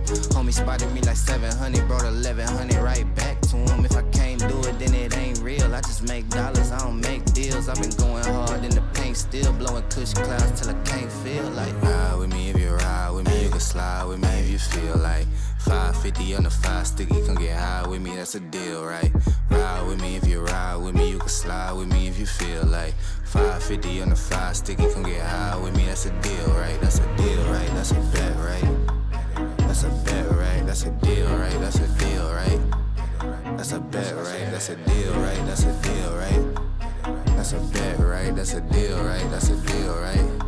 Homie spotted me like 700, brought 1100 right back to him. If I can't do it, then it ain't real. I just make dollars, I don't make deals. I've been going hard in the paint, still blowing kush clouds till I can't feel like. Ride with me if you ride with me, you can slide with me if you feel like. 550 on the 5 sticky, come get high with me, that's a deal, right? Ride with me if you ride with me, you can slide with me if you feel like. 550 on the 5 sticky, come get high with me, that's a deal, right? That's a deal, right? That's a bet, right? That's a bet, right? That's a deal, right? That's a deal, right? That's a bet, right? That's a deal, right? That's a deal, right? That's a bet, right? That's a deal, right? That's a deal, right?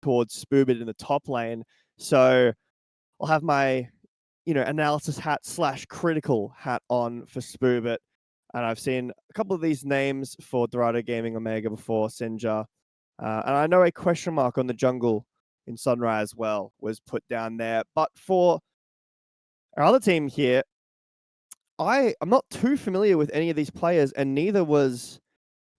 towards Spoobit in the top lane. So I'll have my, analysis hat / critical hat on for Spoobit. And I've seen a couple of these names for Dorado Gaming Omega before, Sinja. And I know a question mark on the jungle in Sunrise as well was put down there. But for our other team here, I'm not too familiar with any of these players, and neither was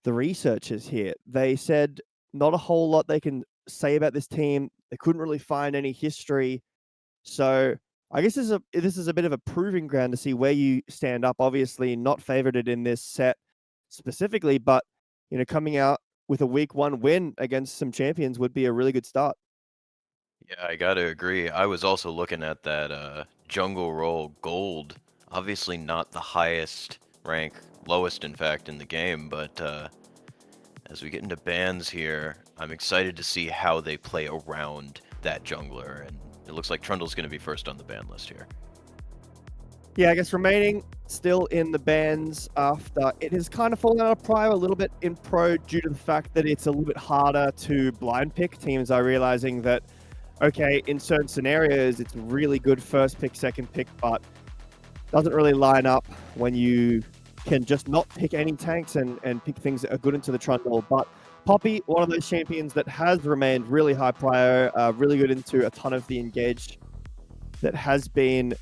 the researchers here. They said not a whole lot they can say about this team. They couldn't really find any history. So I guess this is a bit of a proving ground to see where you stand up. Obviously, not favorited in this set specifically, but coming out with a week 1 win against some champions would be a really good start. Yeah, I gotta agree. I was also looking at that jungle role gold. Obviously not the highest rank, lowest in fact in the game, but as we get into bans here, I'm excited to see how they play around that jungler, and it looks like Trundle's going to be first on the ban list here. Yeah, I guess remaining still in the bans after it has kind of fallen out of prior a little bit in pro due to the fact that it's a little bit harder to blind pick. Teams are realizing that, okay, in certain scenarios, it's really good first pick, second pick, but doesn't really line up when you can just not pick any tanks and pick things that are good into the Trundle. But Poppy, one of those champions that has remained really high prior, really good into a ton of the engaged, that has been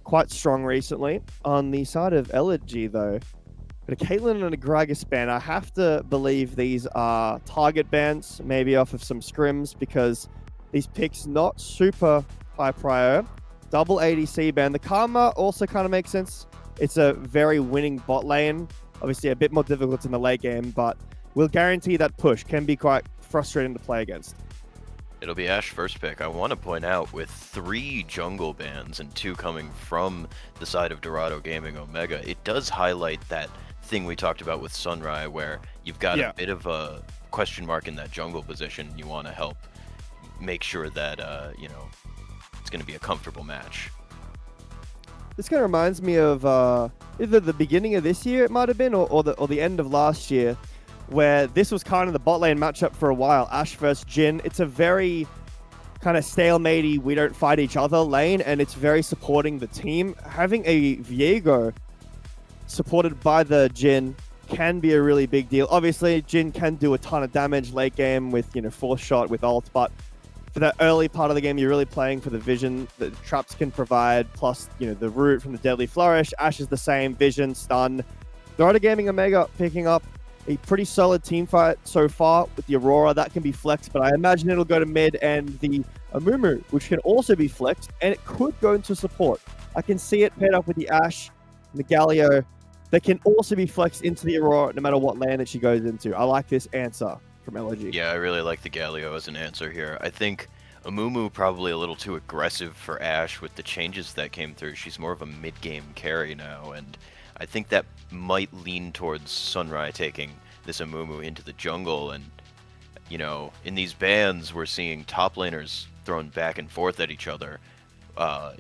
quite strong recently. On the side of Elegy, though, but a Caitlyn and a Gragas ban, I have to believe these are target bans, maybe off of some scrims, because these picks not super high prior. Double ADC ban. The Karma also kind of makes sense. It's a very winning bot lane. Obviously a bit more difficult in the late game, but we'll guarantee that push can be quite frustrating to play against. It'll be Ashe first pick. I want to point out, with 3 jungle bans and 2 coming from the side of Dorado Gaming Omega, it does highlight that thing we talked about with Sunrise, where you've got a bit of a question mark in that jungle position. You want to help make sure that, it's going to be a comfortable match. This kind of reminds me of either the beginning of this year, it might have been, or the end of last year, where this was kind of the bot lane matchup for a while. Ashe versus Jhin. It's a very kind of stalematey, we don't fight each other lane, and it's very supporting the team. Having a Viego supported by the Jhin can be a really big deal. Obviously, Jhin can do a ton of damage late game with, force shot with ult, but for that early part of the game, you're really playing for the vision that the traps can provide, plus, the root from the Deadly Flourish. Ashe is the same, vision, stun. Dorado Gaming Omega picking up a pretty solid team fight so far with the Aurora. That can be flexed, but I imagine it'll go to mid, and the Amumu, which can also be flexed, and it could go into support. I can see it paired up with the Ashe and the Galio. That can also be flexed into the Aurora no matter what lane that she goes into. I like this answer from Elegy. Yeah, I really like the Galio as an answer here. I think Amumu probably a little too aggressive for Ashe with the changes that came through. She's more of a mid-game carry now, and I think that might lean towards Sunrise taking this Amumu into the jungle. And, in these bans, we're seeing top laners thrown back and forth at each other.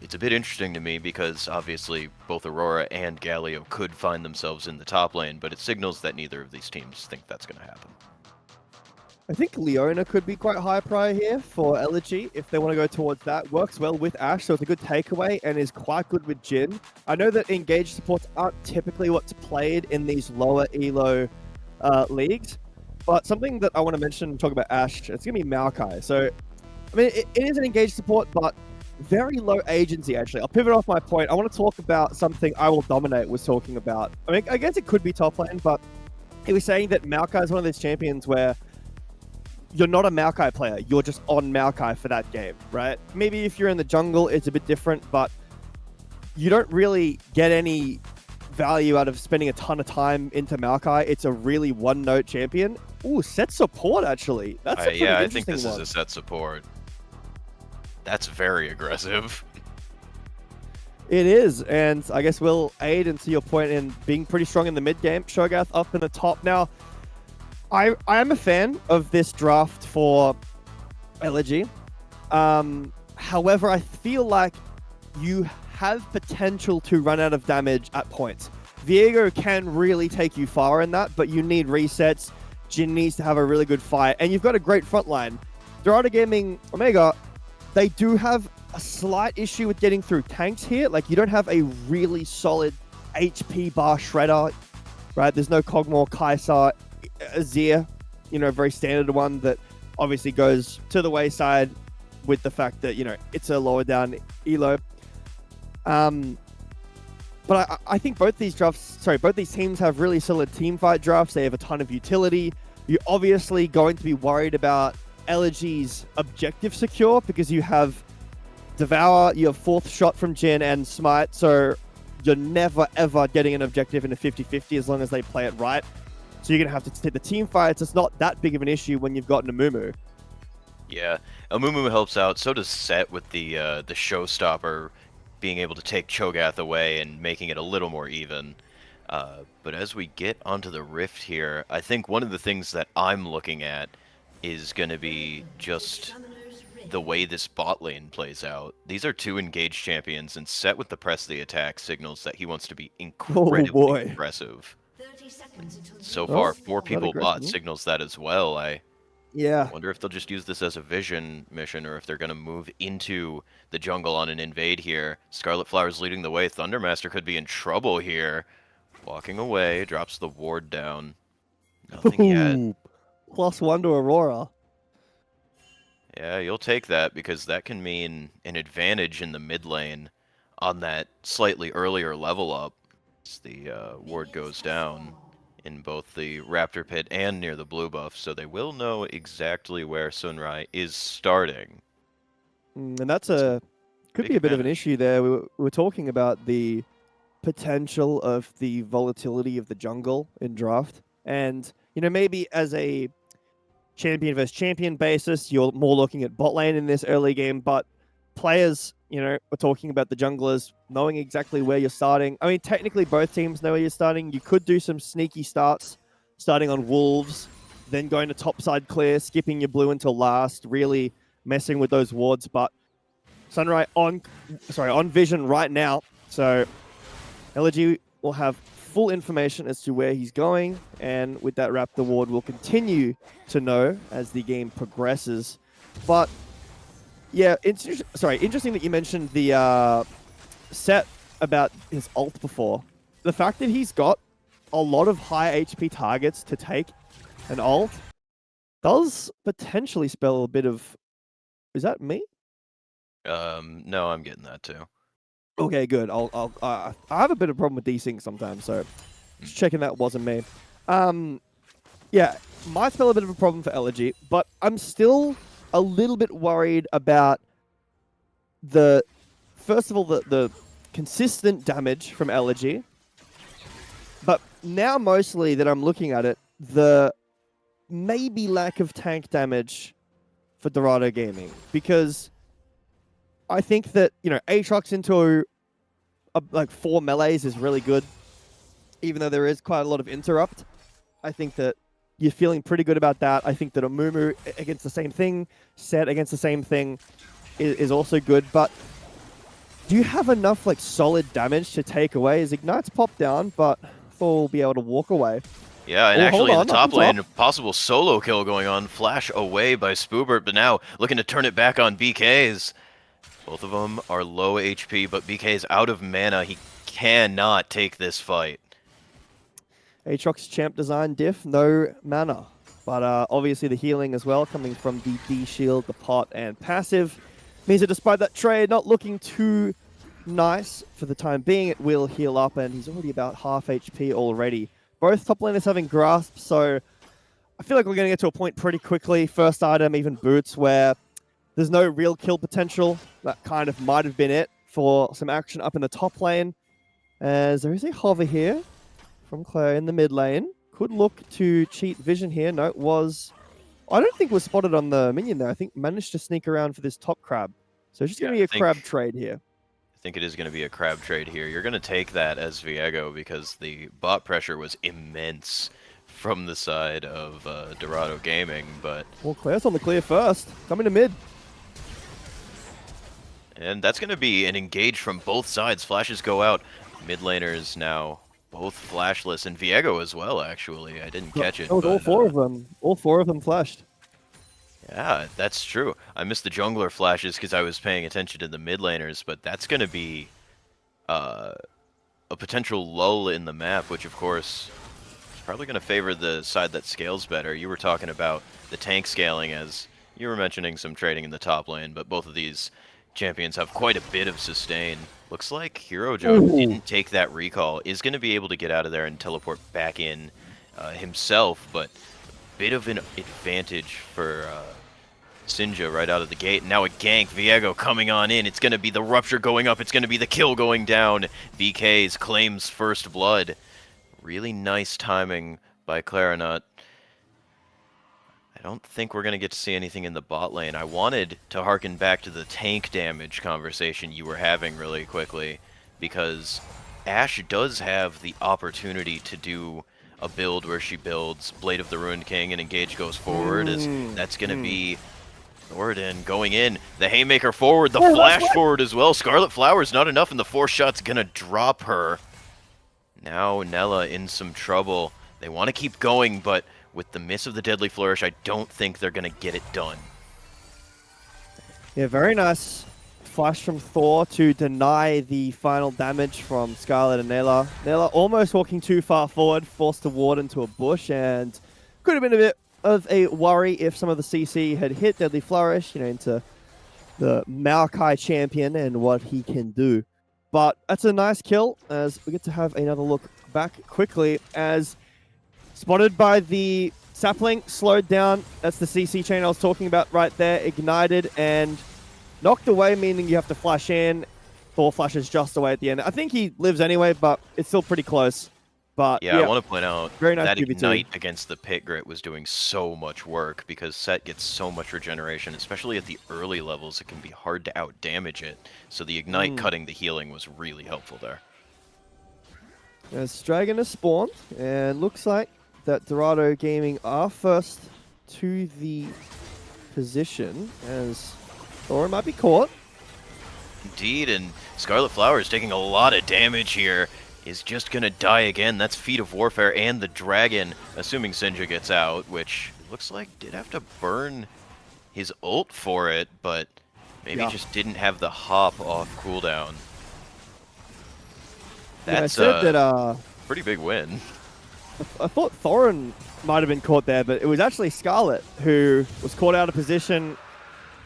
It's a bit interesting to me because obviously both Aurora and Galio could find themselves in the top lane, but it signals that neither of these teams think that's going to happen. I think Leona could be quite high prior here for Elegy if they want to go towards that. Works well with Ashe, so it's a good takeaway and is quite good with Jhin. I know that engaged supports aren't typically what's played in these lower elo leagues, but something that I want to mention and talk about Ashe, it's going to be Maokai. So, I mean, it is an engaged support, but very low agency, actually. I'll pivot off my point. I want to talk about something I Will Dominate was talking about. I mean, I guess it could be top lane, but he was saying that Maokai is one of those champions where you're not a Maokai player. You're just on Maokai for that game, right? Maybe if you're in the jungle, it's a bit different, but you don't really get any value out of spending a ton of time into Maokai. It's a really one-note champion. Ooh, set support, actually. That's a pretty yeah, I interesting think this one. is a set support. That's very aggressive. It is, and I guess we'll aid into your point in being pretty strong in the mid-game. Shogath up in the top. Now, I am a fan of this draft for Elegy. However, I feel like you have potential to run out of damage at points. Viego can really take you far in that, but you need resets. Jhin needs to have a really good fight, and you've got a great front line. Dorado Gaming Omega, they do have a slight issue with getting through tanks here. Like, you don't have a really solid HP bar shredder, right? There's no Kog'Maw, Kai'Sa, Azir, you know, very standard one that obviously goes to the wayside with the fact that, you know, it's a lower down elo. But I think both these teams have really solid team fight drafts. They have a ton of utility. You're obviously going to be worried about Elegy's objective secure because you have Devour, you have fourth shot from Jhin and Smite, so you're never ever getting an objective in a 50-50 as long as they play it right. So you're going to have to take the team fights. It's not that big of an issue when you've got an Amumu. Yeah, Amumu helps out. So does Set with the showstopper being able to take Cho'Gath away and making it a little more even. But as we get onto the Rift here, I think one of the things that I'm looking at is going to be just the way this bot lane plays out. These are two engaged champions, and Set with the press of the attack signals that he wants to be incredibly aggressive. So far, 4 people bot signals that as well. I wonder if they'll just use this as a vision mission or if they're going to move into the jungle on an invade here. Scarlet Flower's leading the way. Thundermaster could be in trouble here. Walking away, drops the ward down. Nothing yet. +1 to Aurora. Yeah, you'll take that because that can mean an advantage in the mid lane on that slightly earlier level up as the ward goes down in both the Raptor Pit and near the blue buff, so they will know exactly where Sunrai is starting. And that's could be a bit of an issue there. We were talking about the potential of the volatility of the jungle in draft. And, you know, maybe as a champion versus champion basis, you're more looking at bot lane in this early game, but players, you know, we're talking about the junglers knowing exactly where you're starting. I mean, technically both teams know where you're starting. You could do some sneaky starts, starting on Wolves, then going to topside clear, skipping your blue until last, really messing with those wards. But Sunrai on vision right now, so Elegy will have full information as to where he's going, and with that Raptor ward, we'll continue to know as the game progresses. But yeah, it's interesting that you mentioned the Set about his ult before. The fact that he's got a lot of high HP targets to take an ult does potentially spell a bit of... Is that me? No, I'm getting that too. Okay, good. I have a bit of a problem with these things sometimes, so just checking that wasn't me. Yeah, might spell a bit of a problem for Elegy, but I'm still a little bit worried about first of all, the consistent damage from Elegy, but now mostly that I'm looking at it, the maybe lack of tank damage for Dorado Gaming, because I think that, you know, Aatrox into like 4 melees is really good, even though there is quite a lot of interrupt. I think that you're feeling pretty good about that. I think that Amumu against the same thing, Set against the same thing is also good, but do you have enough like solid damage to take away? His Ignite's popped down, but Thor will be able to walk away. Yeah, and actually in the top lane, a possible solo kill going on. Flash away by Spoobert, but now looking to turn it back on BK's. Both of them are low HP, but BK's out of mana. He cannot take this fight. Aatrox champ design diff, no mana. But obviously the healing as well, coming from the D-Shield, the pot, and passive, means that despite that trade not looking too nice for the time being, it will heal up, and he's already about half HP already. Both top laners having grasp, so I feel like we're going to get to a point pretty quickly. First item, even boots, where there's no real kill potential. That kind of might have been it for some action up in the top lane. As there is a hover here from Claire in the mid lane. Could look to cheat vision here. No, it was... I don't think it was spotted on the minion there. I think managed to sneak around for this top crab. So it's just going to be a crab trade here. I think it is going to be a crab trade here. You're going to take that as Viego because the bot pressure was immense from the side of Dorado Gaming, but... Well, Claire's on the clear first. Coming to mid. And that's going to be an engage from both sides. Flashes go out. Mid laners now both flashless, and Viego as well, actually. I didn't catch it. That was all 4 of them. All 4 of them flashed. Yeah, that's true. I missed the jungler flashes because I was paying attention to the mid laners, but that's going to be uh, a potential lull in the map, which of course is probably going to favor the side that scales better. You were talking about the tank scaling as you were mentioning some trading in the top lane, but both of these champions have quite a bit of sustain. Looks like Hero Joe Ooh. didn't take that recall, is going to be able to get out of there and teleport back in himself, but bit of an advantage for Sinja right out of the gate. Now a gank, Viego coming on in. It's going to be the Rupture going up. It's going to be the kill going down. BK's claims first blood. Really nice timing by Clarinut. I don't think we're going to get to see anything in the bot lane. I wanted to harken back to the tank damage conversation you were having really quickly, because Ashe does have the opportunity to do a build where she builds Blade of the Ruined King and Engage goes forward. As that's going to be Thoradin going in. The Haymaker forward, the flash forward as well. Scarlet Flower's not enough, and the 4-shot's going to drop her. Now Nella in some trouble. They want to keep going, but with the miss of the Deadly Flourish, I don't think they're going to get it done. Yeah, very nice flash from Thor to deny the final damage from Scarlet and Nella. Nella almost walking too far forward, forced to ward into a bush, and could have been a bit of a worry if some of the CC had hit Deadly Flourish, into the Maokai champion and what he can do. But that's a nice kill, as we get to have another look back quickly, as spotted by the sapling, slowed down. That's the CC chain I was talking about right there. Ignited and knocked away, meaning you have to flash in. Thor flashes just away at the end. I think he lives anyway, but it's still pretty close. But yeah, I want to point out very nice that QB2. Ignite against the Pit Grit was doing so much work, because Set gets so much regeneration, especially at the early levels. It can be hard to out-damage it. So the Ignite cutting the healing was really helpful there. As Dragon has spawned, and looks like that Dorado Gaming are first to the position, as Thor might be caught. Indeed, and Scarlet Flower is taking a lot of damage here. Is just going to die again. That's Feet of Warfare and the Dragon, assuming Sinja gets out, which looks like did have to burn his ult for it, but maybe just didn't have the hop off cooldown. That's a pretty big win. I thought Thorin might have been caught there, but it was actually Scarlet who was caught out of position.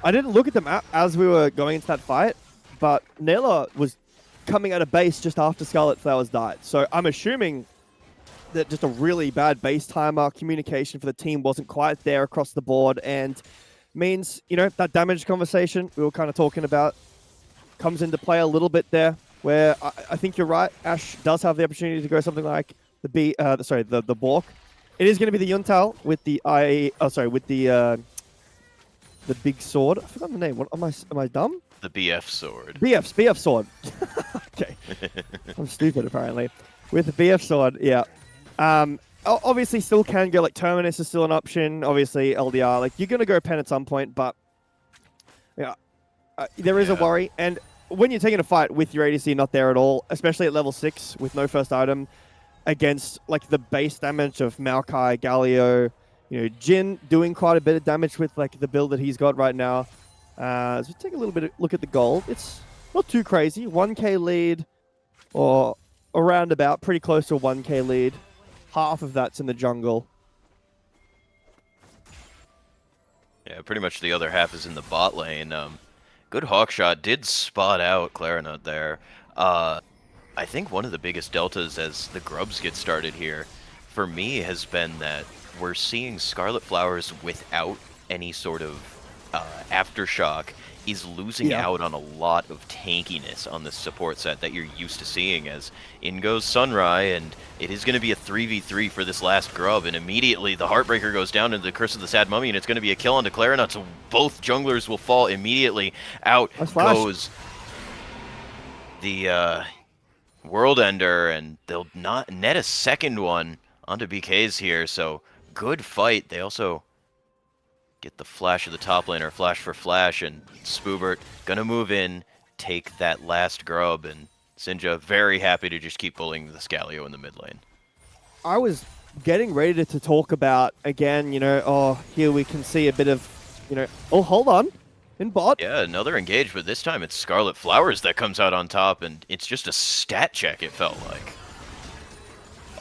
I didn't look at the map as we were going into that fight, but Nella was coming out of base just after Scarlet Flowers died. So I'm assuming that just a really bad base timer, communication for the team wasn't quite there across the board, and means, that damage conversation we were kind of talking about comes into play a little bit there, where I think you're right. Ashe does have the opportunity to go something like the Bork. It is going to be the Yuntal with the the big sword. I forgot the name. What am I dumb? The BF sword. BF sword. Okay. I'm stupid apparently. With the BF sword, yeah. Obviously still can go, like Terminus is still an option. Obviously LDR, like you're going to go pen at some point, but yeah, there is a worry. And when you're taking a fight with your ADC not there at all, especially at level 6 with no first item, against like the base damage of Maokai, Galio, Jin doing quite a bit of damage with like the build that he's got right now. So we take a little bit of look at the gold. It's not too crazy. 1k lead, or around about, pretty close to a 1k lead. Half of that's in the jungle. Yeah, pretty much the other half is in the bot lane. Good hawk shot, did spot out Clarinut there. I think one of the biggest deltas as the grubs get started here, for me, has been that we're seeing Scarlet Flowers without any sort of aftershock is losing out on a lot of tankiness on the support set that you're used to seeing, as in goes Sunrai, and it is going to be a 3v3 for this last grub, and immediately the Heartbreaker goes down into the Curse of the Sad Mummy, and it's going to be a kill onto Clarinut, so both junglers will fall immediately. Out goes the World Ender, and they'll not net a second one onto BK's here, so good fight. They also get the flash of the top laner, flash for flash, and Spoobert gonna move in, take that last grub, and Sinja very happy to just keep bullying the Scalio in the mid lane. I was getting ready to talk about, again, here we can see a bit of you know... Oh, hold on. In bot. Yeah, another engage, but this time it's Scarlet Flowers that comes out on top, and it's just a stat check, it felt like.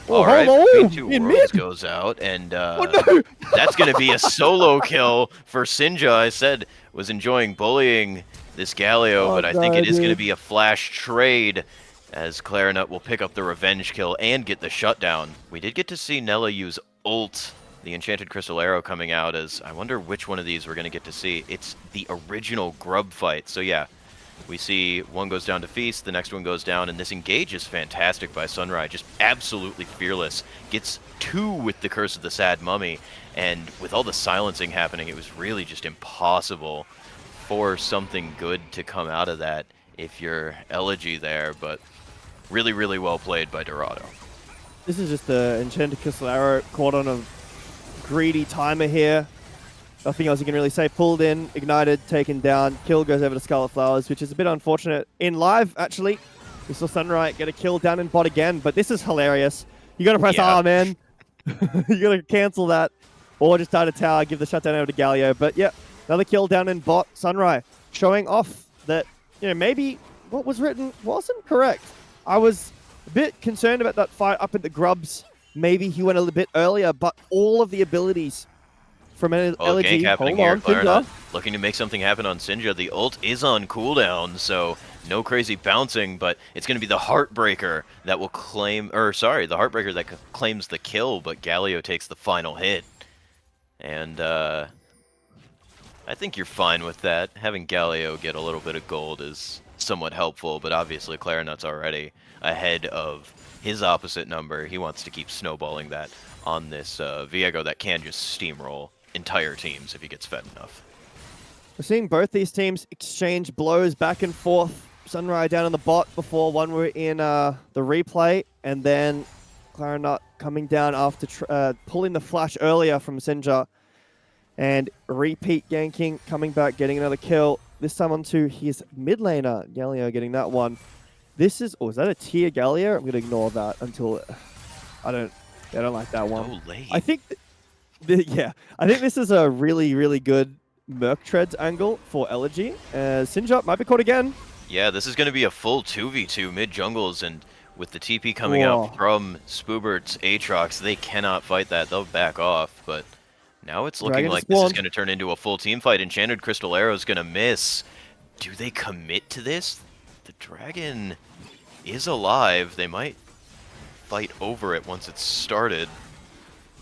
Oh, Alright, hello! Between Two In Worlds mid! goes out, and Oh, no! that's going to be a solo kill for Sinja. I said was enjoying bullying this Galio, Oh, but I think no, it is going to dude. be a flash trade, as Clarinet will pick up the revenge kill and get the shutdown. We did get to see Nella use ult, the Enchanted Crystal Arrow coming out, as I wonder which one of these we're going to get to see. It's the original Grub fight, so yeah. We see one goes down to Feast, the next one goes down, and this engage is fantastic by Sunrise, just absolutely fearless. Gets 2 with the Curse of the Sad Mummy, and with all the silencing happening, it was really just impossible for something good to come out of that if you're Elegy there, but really, really well played by Dorado. This is just the Enchanted Crystal Arrow caught on a greedy timer here. Nothing else you can really say. Pulled in, ignited, taken down. Kill goes over to Scarlet Flowers, which is a bit unfortunate. In live, actually, we saw Sunrise get a kill down in bot again, but this is hilarious. You gotta press R, man. You gotta cancel that. Or just start a tower, give the shutdown over to Galio. But yeah, another kill down in bot. Sunrise showing off that, you know, maybe what was written wasn't correct. I was a bit concerned about that fight up at the Grubs. Maybe he went a little bit earlier, but all of the abilities from Elegy. Gank happening Hold here. on, Clarinet Sinja. looking to make something happen on Sinja. The ult is on cooldown, so no crazy bouncing, but it's going to be the Heartbreaker that will claim, or sorry, the Heartbreaker that claims the kill, but Galio takes the final hit. And I think you're fine with that. Having Galio get a little bit of gold is somewhat helpful, but obviously Clarinet's already ahead of his opposite number. He wants to keep snowballing that on this Viego that can just steamroll entire teams if he gets fed enough. We're seeing both these teams exchange blows back and forth. Sunrise down on the bot before one were in the replay, and then Clarinet coming down after pulling the flash earlier from Sinja, and repeat ganking, coming back, getting another kill. This time onto his mid laner, Galio getting that one. This is, oh, is that a tier Galio? I'm going to ignore that until, I don't like that one. So late. I think, yeah, I think this is a really, really good Merc Treads angle for Elegy. Sinja might be caught again. Yeah, this is going to be a full 2v2 mid-jungles, and with the TP coming out from Spoobert's Aatrox, they cannot fight that. They'll back off, but now it's looking like this is going to turn into a full team fight. Enchanted Crystal Arrow is going to miss. Do they commit to this? The dragon is alive. They might fight over it once it's started.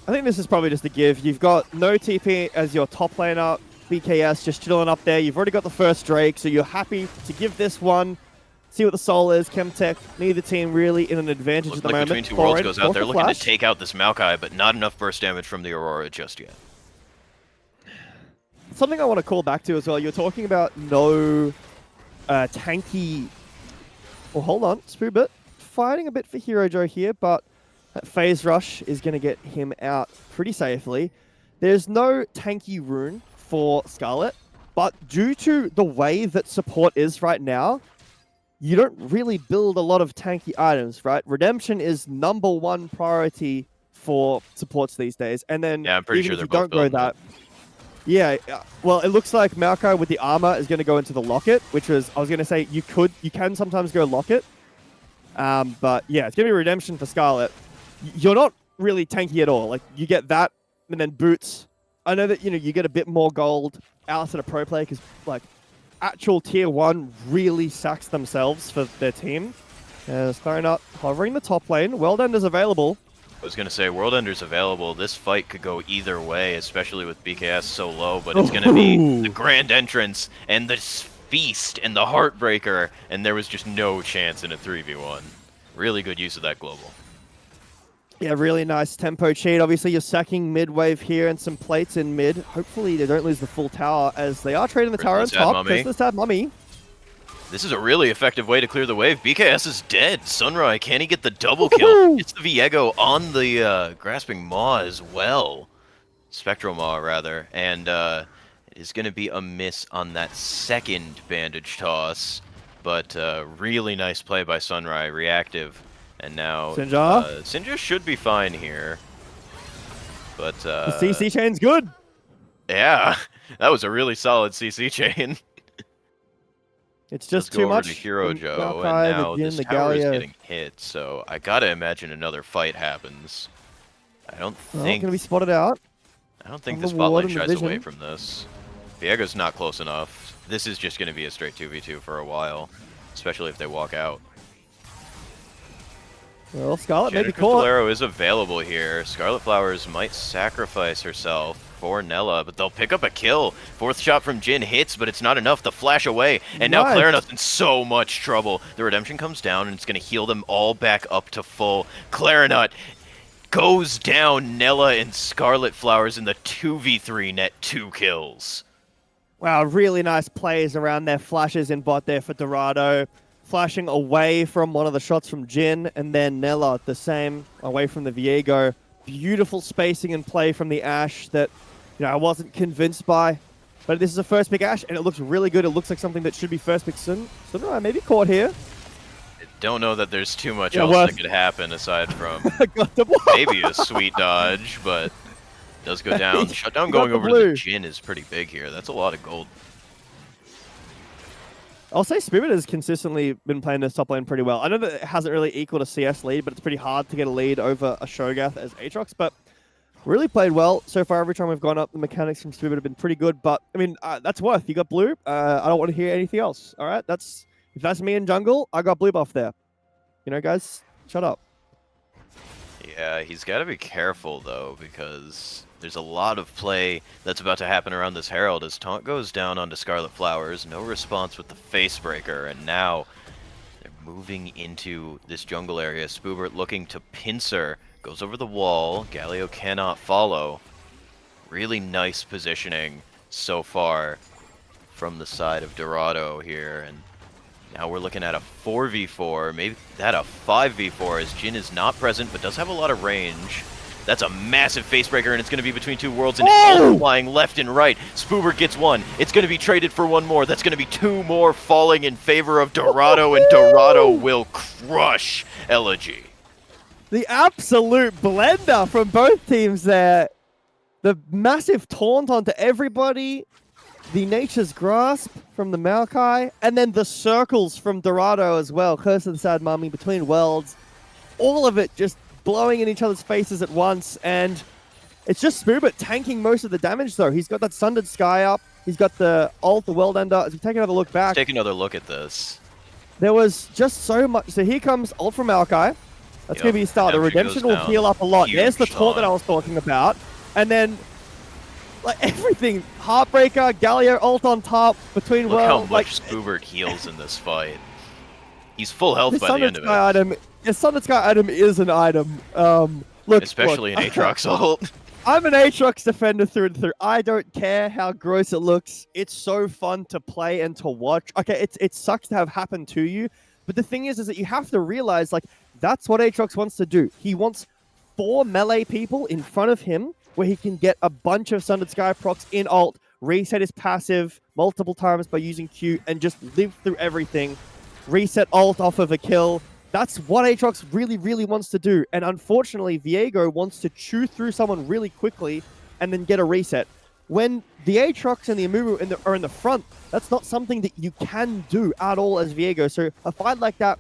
I think this is probably just a give. You've got no TP as your top laner, BKS just chilling up there. You've already got the first Drake, so you're happy to give this one. See what the soul is. Chemtech, neither team really in an advantage at the moment. Between Two Worlds goes out there looking to take out this Maokai, but not enough burst damage from the Aurora just yet. Something I want to call back to as well. You're talking about no tanky... Well, hold on. Spoobit fighting a bit for Hero Joe here, but that Phase Rush is going to get him out pretty safely. There's no tanky rune for Scarlet, but due to the way that support is right now, you don't really build a lot of tanky items, right? Redemption is #1 priority for supports these days, and then yeah, I'm pretty even sure if they're you both don't go that, yeah, well, it looks like Maokai with the armor is going to go into the Locket, which was, I was going to say, you can sometimes go Locket, but yeah, it's going to be Redemption for Scarlet. You're not really tanky at all. Like, you get that, and then Boots. I know that, you know, you get a bit more gold out of the pro play because, like, actual tier 1 really sacks themselves for their team. Clarinet hovering the top lane. World Ender's available. I was going to say, World Ender's available. This fight could go either way, especially with BKS so low, but it's going to be the Grand Entrance and the Feast and the Heartbreaker, and there was just no chance in a 3v1. Really good use of that global. Yeah, really nice tempo cheat. Obviously, you're sacking mid wave here and some plates in mid. Hopefully, they don't lose the full tower as they are trading the tower on top. Christmas Tab Mummy. This is a really effective way to clear the wave. BKS is dead. Sunrise, can he get the double kill? It's the Viego on the Grasping Maw as well. Spectral Maw, rather. And it is going to be a miss on that second bandage toss. But really nice play by Sunrise, reactive. And now Sinja should be fine here. But the CC chain's good. Yeah, that was a really solid CC chain. It's Let's just go too over much. to Hero The Joe, and Maokai, the now Jin, this the tower is Galio. getting hit, so I gotta imagine another fight happens. I don't Well, think going to be spotted out. the the spot ward lane and the shies away vision. from this. Viego's not close enough. This is just gonna be a straight 2v2 for a while, especially if they walk out. Well, Scarlet may be Jennifer caught. Solero is available here. Scarlet Flowers might sacrifice herself for Nella, but they'll pick up a kill. Fourth shot from Jin hits, but it's not enough to flash away. And now Nice. Clarinet's in so much trouble. The Redemption comes down, and it's going to heal them all back up to full. Clarinet goes down Nella and Scarlet Flowers in the 2v3 net 2 kills. Wow, really nice plays around their flashes in bot there for Dorado. Flashing away from one of the shots from Jin, and then Nella the same, away from the Viego. Beautiful spacing and play from the Ashe that, I wasn't convinced by. But this is a first pick Ashe, and it looks really good. It looks like something that should be first pick soon. So no, maybe caught here. Don't know that there's too much Yeah, else worth. that could happen aside from Got the maybe a sweet dodge, but does go down. Shutdown He got going the over to blue. the Jin is pretty big here. That's a lot of gold. I'll say Spirit has consistently been playing this top lane pretty well. I know that it hasn't really equaled a CS lead, but it's pretty hard to get a lead over a Shogath as Aatrox, but really played well so far. Every time we've gone up, the mechanics from Spirit have been pretty good, but I mean, that's worth. You got blue. I don't want to hear anything else. All right, if that's me in jungle, I got blue buff there. Guys, shut up. Yeah, he's got to be careful, though, because there's a lot of play that's about to happen around this Herald as Taunt goes down onto Scarlet Flowers. No response with the Facebreaker, and now they're moving into this jungle area. Spoobert looking to pincer. Goes over the wall. Galio cannot follow. Really nice positioning so far from the side of Dorado here, and now we're looking at a 4v4, maybe that a 5v4 as Jin is not present but does have a lot of range. That's a massive Facebreaker, and it's going to be between two worlds and flying left and right. Spoober gets one. It's going to be traded for one more. That's going to be two more falling in favor of Dorado, and Dorado will crush Elegy. The absolute blender from both teams there. The massive taunt onto everybody. The Nature's Grasp from the Maokai, and then the circles from Dorado as well. Curse of the Sad Mummy, Between Worlds. All of it just blowing in each other's faces at once, and it's just Spoobert tanking most of the damage, though. He's got that Sundered Sky up. He's got the ult, the World Ender. As we take another look back, Let's take another look at this. there was just so much. So here comes ult from Maokai. That's going to be a start. The Redemption will heal up a lot. There's the taunt that I was talking about. And then everything. Heartbreaker, Galio ult on top, Between Look how Worlds. much Spoobert heals in this fight. He's full health The by the Sundered end of Sky it. item. The Sundered Sky item is an item. Especially look, in Aatrox ult. I'm an Aatrox defender through and through. I don't care how gross it looks. It's so fun to play and to watch. Okay, it sucks to have happened to you, but the thing is that you have to realize, that's what Aatrox wants to do. He wants 4 melee people in front of him where he can get a bunch of Sundered Sky procs in ult, reset his passive multiple times by using Q, and just live through everything. Reset ult off of a kill. That's what Aatrox really, really wants to do. And unfortunately, Viego wants to chew through someone really quickly and then get a reset. When the Aatrox and the Amumu are in the front, that's not something that you can do at all as Viego. So a fight like that,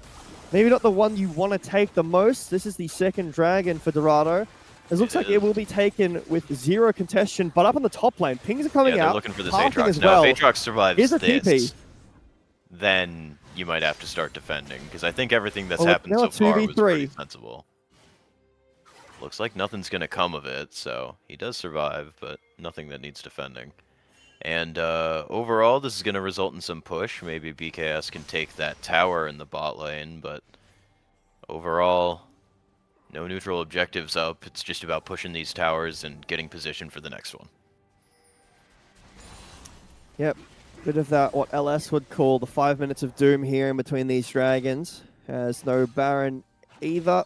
maybe not the one you want to take the most. This is the second dragon for Dorado. It looks like it will be taken with 0 contestation, but up on the top lane, pings are coming Yeah, they're out. looking for this Pathing Aatrox. as Now, well. if Aatrox survives Here's a this, TP. then you might have to start defending, because I think everything that's Well, happened now so a far was 2v3. pretty sensible. Looks like nothing's going to come of it, so he does survive, but nothing that needs defending. And overall, this is going to result in some push. Maybe BKS can take that tower in the bot lane, but overall, no neutral objectives up. It's just about pushing these towers and getting position for the next one. Yep. Bit of that, what LS would call the 5 minutes of doom here in between these dragons. Has no Baron either.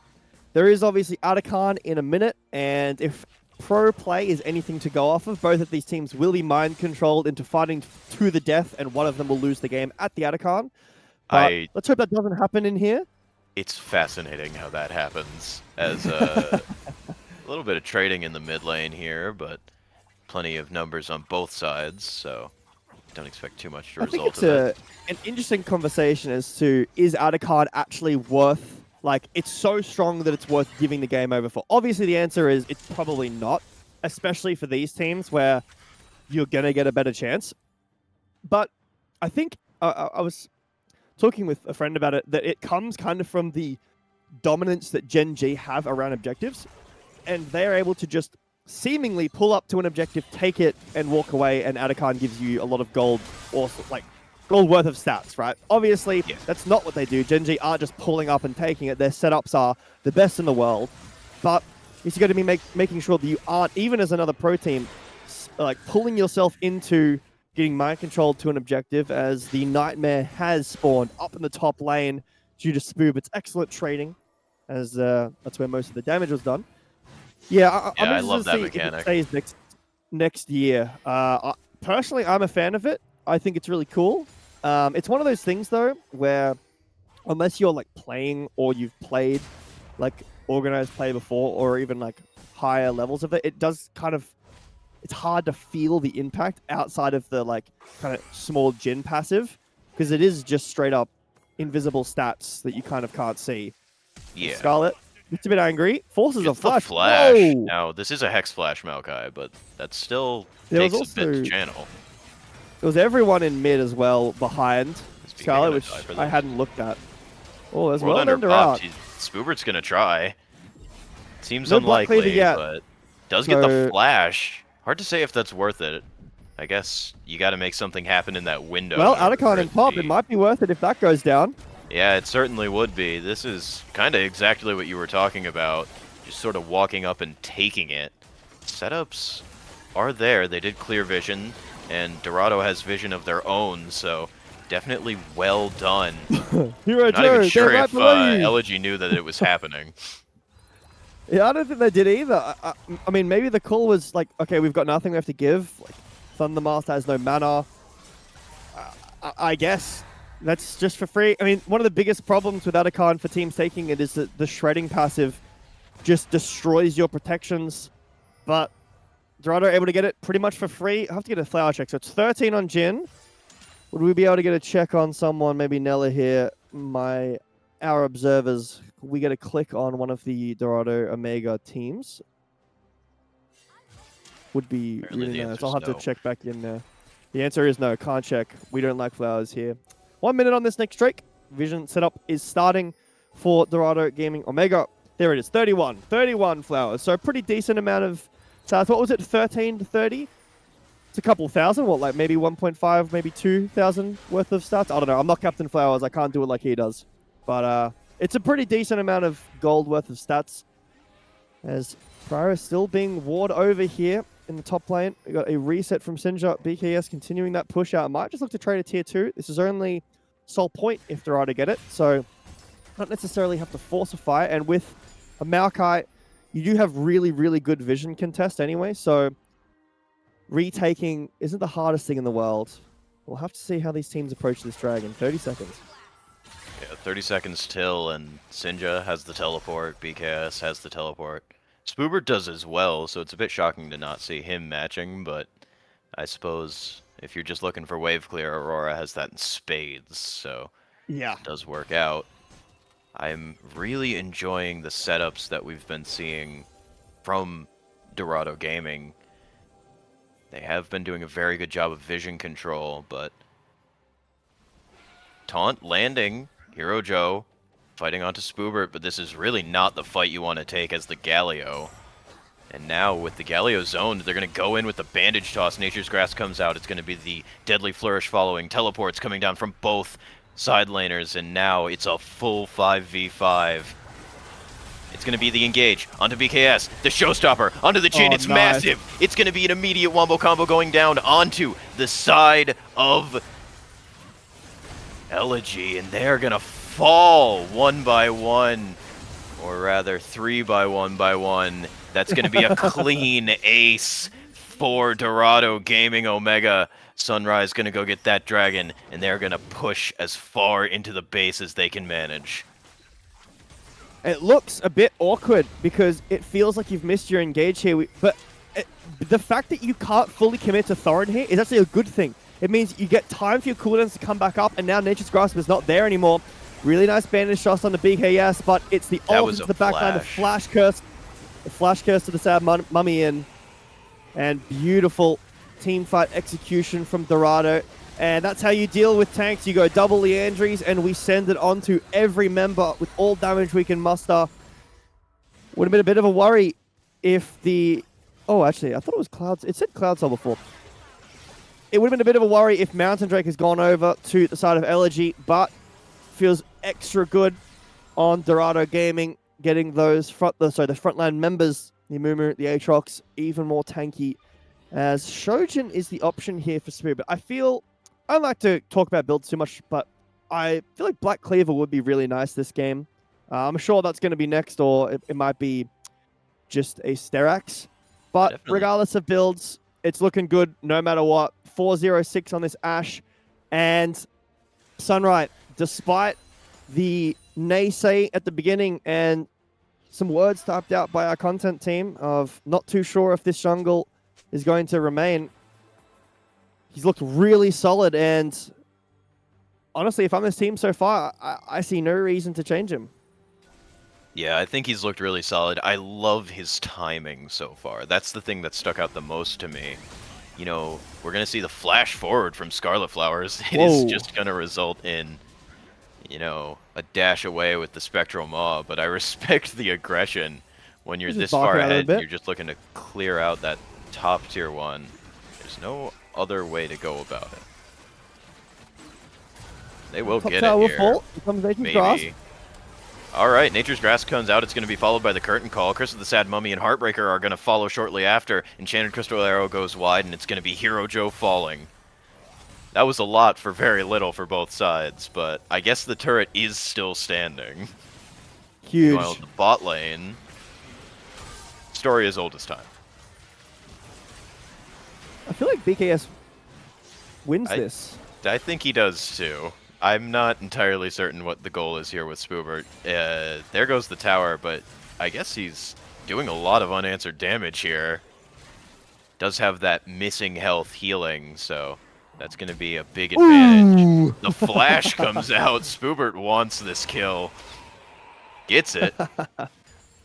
There is obviously Atakan in a minute, and if pro play is anything to go off of, both of these teams will be mind-controlled into fighting to the death, and one of them will lose the game at the Atakan. But let's hope that doesn't happen in here. It's fascinating how that happens, as a little bit of trading in the mid lane here, but plenty of numbers on both sides, so don't expect too much to I think result it's of it. an interesting conversation as to, is Adacard actually worth, like, it's so strong that it's worth giving the game over for? Obviously, the answer is it's probably not, especially for these teams where you're going to get a better chance. But I think I was talking with a friend about it, that it comes kind of from the dominance that Gen G have around objectives, and they're able to just seemingly pull up to an objective, take it, and walk away, and Atacon gives you a lot of gold, or like gold worth of stats, right? Obviously, that's not what they do. Gen G aren't just pulling up and taking it. Their setups are the best in the world, but it's got to be making sure that you aren't, even as another pro team, like pulling yourself into getting mind controlled to an objective, as the Nightmare has spawned up in the top lane due to Spoob. It's excellent trading, as that's where most of the damage was done. Yeah, I'm I love that interested to see mechanic. if it stays next year. Personally, I'm a fan of it. I think it's really cool. It's one of those things, though, where unless you're like playing or you've played like organized play before, or even like higher levels of it, it does kind of, it's hard to feel the impact outside of the like kind of small Jin passive, because it is just straight up invisible stats that you kind of can't see. Yeah. Scarlet, it's a bit angry. Forces a It's the flash. flash. Whoa! Now, this is a Hex Flash Maokai, but that still There was takes a bit also- to channel. There was everyone in mid as well behind Is BK Scarlet, gonna which die for I this? hadn't looked at. Oh, there's World well Ender under popped. out. Spoobert's gonna try. Seems No Black Cleaver unlikely, yet. but does get the So- flash. Hard to say if that's worth it. I guess you got to make something happen in that window. Well, in order for Atacon it and to Pop, be- it might be worth it if that goes down. Yeah, it certainly would be. This is kind of exactly what you were talking about. Just sort of walking up and taking it. Setups are there. They did clear vision, and Dorado has vision of their own, so definitely well done. Hero Not even Joe, sure they're right if below you. Elegy knew that it was happening. Yeah, I don't think they did either. I mean, maybe the call was like, okay, we've got nothing we have to give. Like, Thundermaster has no mana. I guess that's just for free. I mean, one of the biggest problems with Atacon for teams taking it is that the shredding passive just destroys your protections. But Dorado able to get it pretty much for free. I have to get a flower check. So it's 13 on Jin. Would we be able to get a check on someone? Maybe Nella here. Our observers. We get a click on one of the Dorado Omega teams. Would be Apparently really the nice. answer's I'll have no. to check back in there. The answer is no. Can't check. We don't like flowers here. 1 minute on this next streak. Vision setup is starting for Dorado Gaming Omega. There it is. 31. 31 flowers. So a pretty decent amount of stats. What was it? 13 to 30? It's a couple thousand. What, like maybe 1.5, maybe 2,000 worth of stats? I don't know. I'm not Captain Flowers. I can't do it like he does. But it's a pretty decent amount of gold worth of stats. As Pryor is still being ward over here in the top lane. We got a reset from Sinja. BKS continuing that push out. Might just look to trade a tier 2. This is only Soul Point if Dorado get it. So not necessarily have to force a fight. And with a Maokai, you do have really, really good vision contest anyway. So retaking isn't the hardest thing in the world. We'll have to see how these teams approach this dragon. 30 seconds. Yeah, 30 seconds till, and Sinja has the teleport. BKS has the teleport. Spoobert does as well, so it's a bit shocking to not see him matching, but I suppose if you're just looking for wave clear, Aurora has that in spades, so Yeah. it does work out. I'm really enjoying the setups that we've been seeing from Dorado Gaming. They have been doing a very good job of vision control, but taunt landing, Hero Joe fighting onto Spoobert, but this is really not the fight you want to take as the Galio. And now with the Galio zoned, they're going to go in with the bandage toss. Nature's Grass comes out. It's going to be the Deadly Flourish following. Teleports coming down from both side laners, and now it's a full 5v5. It's going to be the engage onto BKS, the showstopper, onto the Jin. Oh, It's nice. massive. It's going to be an immediate wombo combo going down onto the side of Elegy, and they're going to fall 1 by 1, or rather 3 by 1 by 1. That's going to be a clean ace for Dorado Gaming Omega. Sunrise going to go get that dragon, and they're going to push as far into the base as they can manage. It looks a bit awkward because it feels like you've missed your engage here. But the fact that you can't fully commit to Thorin here is actually a good thing. It means you get time for your cooldowns to come back up, and now Nature's Grasp is not there anymore. Really nice bandage shots on the BKS, but it's the ult into the backline, the flash curse to the Sad Mummy in, and beautiful team fight execution from Dorado. And that's how you deal with tanks. You go double Leandries, and we send it on to every member with all damage we can muster. Would have been a bit of a worry if the... Oh, actually, I thought it was Clouds. It said Cloud Soul before. It would have been a bit of a worry if Mountain Drake has gone over to the side of Elegy, but feels extra good on Dorado Gaming, getting those the frontline members, the Amumu, the Aatrox, even more tanky, as Shojin is the option here for Spirit. But I don't like to talk about builds too much, but I feel like Black Cleaver would be really nice this game. I'm sure that's going to be next, or it might be just a Sterax. But definitely, regardless of builds, it's looking good no matter what. 4-0-6 on this Ashe. And Sunright, despite the naysay at the beginning and some words typed out by our content team of not too sure if this jungle is going to remain, he's looked really solid. And honestly, if I'm this team so far, I see no reason to change him. Yeah, I think he's looked really solid. I love his timing so far. That's the thing that stuck out the most to me. You know, we're going to see the flash forward from Scarlet Flowers. It is just going to result in, you know, a dash away with the Spectral Maw, but I respect the aggression when you're this far ahead and you're just looking to clear out that top tier 1. There's no other way to go about it. They will get it here. Maybe. Alright, Nature's Grasp comes out. It's going to be followed by the Curtain Call. Curse of the Sad Mummy and Heartbreaker are going to follow shortly after. Enchanted Crystal Arrow goes wide, and it's going to be Hero Joe falling. That was a lot for very little for both sides, but I guess the turret is still standing. Huge. Meanwhile, the bot lane, story as old as time. I feel like BKS wins this. I think he does too. I'm not entirely certain what the goal is here with Spoobert. There goes the tower, but I guess he's doing a lot of unanswered damage here. Does have that missing health healing, so that's going to be a big advantage. Ooh. The flash comes out. Spoobert wants this kill. Gets it.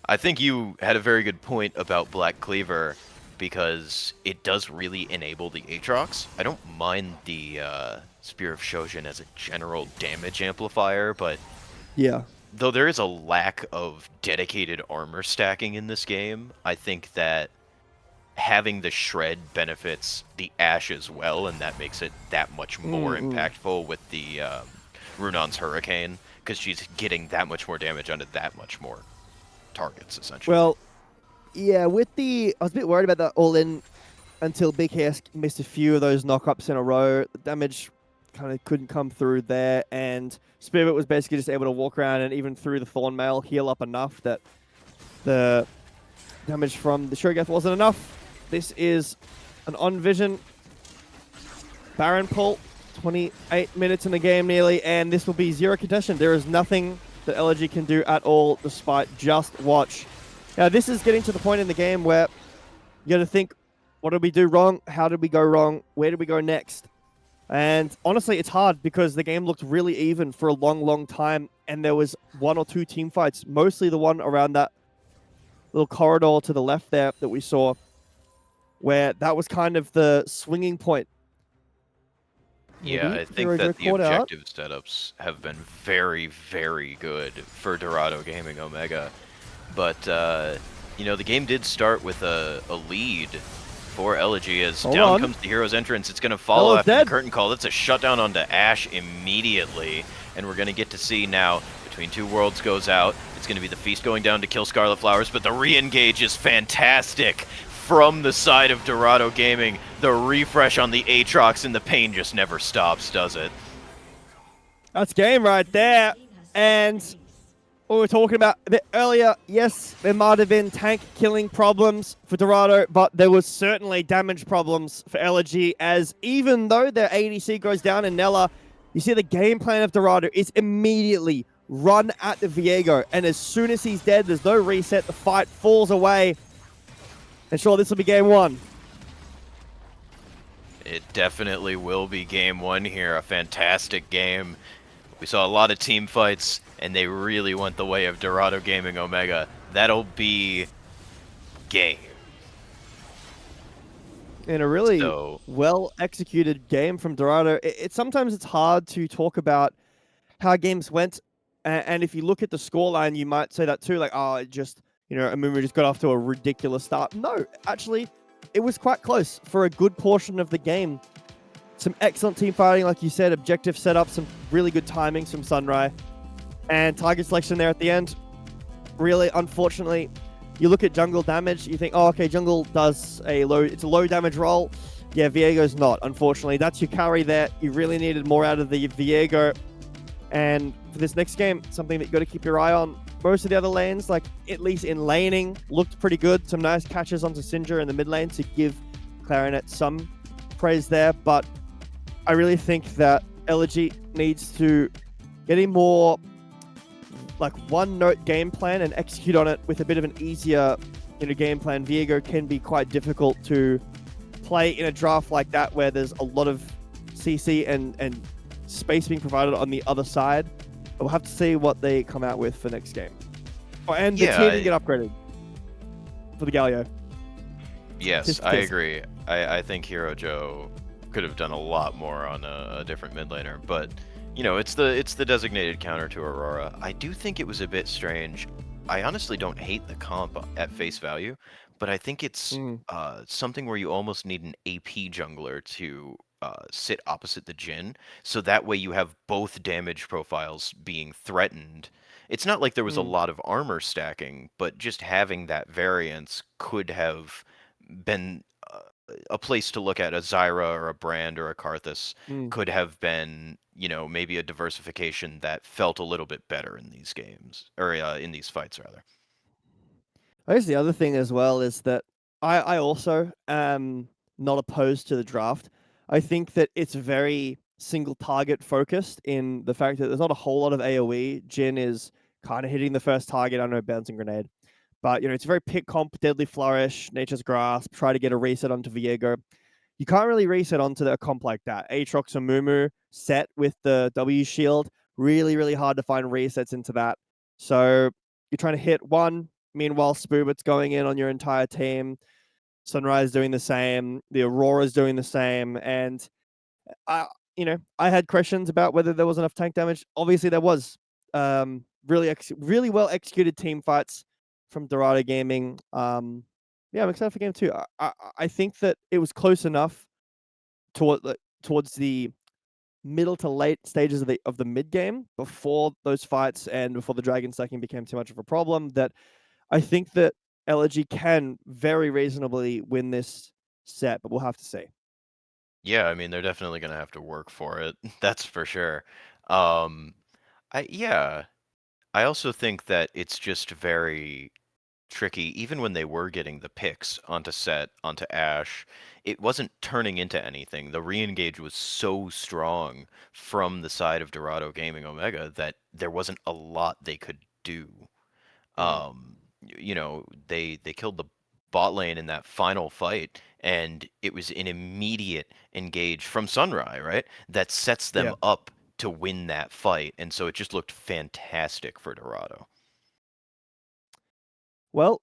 I think you had a very good point about Black Cleaver, because it does really enable the Aatrox. I don't mind the Spear of Shojin as a general damage amplifier, but yeah, though there is a lack of dedicated armor stacking in this game, I think that having the Shred benefits the Ashe as well, and that makes it that much more impactful with the Runon's Hurricane, because she's getting that much more damage onto that much more targets, essentially. Well, yeah, I was a bit worried about that all-in until BKS missed a few of those knock-ups in a row. The damage kind of couldn't come through there, and Spirit was basically just able to walk around and even through the Thorn Mail heal up enough that the damage from the Shurigeth wasn't enough. This is an on-vision Baron pull, 28 minutes in the game nearly, and this will be zero contestation. There is nothing that Elegy can do at all despite just watch. Now, this is getting to the point in the game where you got to think, what did we do wrong? How did we go wrong? Where did we go next? And honestly, it's hard because the game looked really even for a long, long time, and there was one or two team fights, mostly the one around that little corridor to the left there that we saw, where that was kind of the swinging point. Yeah, I think that the objective setups have been very, very good for Dorado Gaming Omega. But, you know, the game did start with a lead for Elegy as down comes the hero's entrance. It's going to follow after the curtain call. That's a shutdown onto Ashe immediately. And we're going to get to see now, Between Two Worlds goes out. It's going to be the Feast going down to kill Scarlet Flowers, but the re-engage is fantastic from the side of Dorado Gaming. The refresh on the Aatrox, and the pain just never stops, does it? That's game right there. And what we were talking about a bit earlier, yes, there might have been tank killing problems for Dorado, but there was certainly damage problems for Elegy, as even though their ADC goes down in Nella, you see the game plan of Dorado is immediately run at the Viego, and as soon as he's dead, there's no reset, the fight falls away. And sure, this will be game one. It definitely will be game one here. A fantastic game. We saw a lot of team fights, and they really went the way of Dorado Gaming Omega. That'll be game. In a really So, well executed game from Dorado. Sometimes it's hard to talk about how games went, and if you look at the scoreline, you might say that too. Like, oh, it just Amumu just got off to a ridiculous start. No, actually, it was quite close for a good portion of the game. Some excellent team fighting, like you said, objective setup, some really good timings from Sunrai, and target selection there at the end. Really, unfortunately, you look at jungle damage, you think, oh, okay, jungle does it's a low damage role. Yeah, Viego's not, unfortunately. That's your carry there. You really needed more out of the Viego. And for this next game, something that you got to keep your eye on. Most of the other lanes, like at least in laning, looked pretty good. Some nice catches onto Sindra in the mid lane to give Clarinet some praise there. But I really think that Elegy needs to get a more like one-note game plan and execute on it with a bit of an easier game plan. Viego can be quite difficult to play in a draft like that where there's a lot of CC and space being provided on the other side. But we'll have to see what they come out with for next game. Oh, and the team didn't get upgraded for the Galio. Yes, I agree. I think Hero Joe could have done a lot more on a different mid laner, but it's the designated counter to Aurora. I do think it was a bit strange. I honestly don't hate the comp at face value, but I think it's something where you almost need an AP jungler to sit opposite the Jhin, so that way you have both damage profiles being threatened. It's not like there was a lot of armor stacking, but just having that variance could have been a place to look at. A Zyra or a Brand or a Karthus could have been, maybe a diversification that felt a little bit better in these games, or in these fights, rather. I guess the other thing as well is that I also am not opposed to the draft. I think that it's very single target focused in the fact that there's not a whole lot of AoE. Jhin is kind of hitting the first target. I know Bouncing Grenade. But, it's a very pick comp, Deadly Flourish, Nature's Grasp, try to get a reset onto Viego. You can't really reset onto a comp like that. Aatrox and Mumu set with the W shield. Really, really hard to find resets into that. So you're trying to hit one. Meanwhile, Spoobit's going in on your entire team. Sunrise doing the same. The Aurora's doing the same. And, I had questions about whether there was enough tank damage. Obviously, there was. Really well executed team fights from Dorado Gaming. I'm excited for game two. I think that it was close enough towards the middle to late stages of the mid game before those fights and before the dragon stacking became too much of a problem that I think that Elegy can very reasonably win this set, but we'll have to see. Yeah, I mean, they're definitely going to have to work for it. That's for sure. Um, I also think that it's just very tricky. Even when they were getting the picks onto set, onto Ash, it wasn't turning into anything. The re-engage was so strong from the side of Dorado Gaming Omega that there wasn't a lot they could do. They killed the bot lane in that final fight, and it was an immediate engage from Sunrai, right? That sets them up to win that fight, and so it just looked fantastic for Dorado. Well,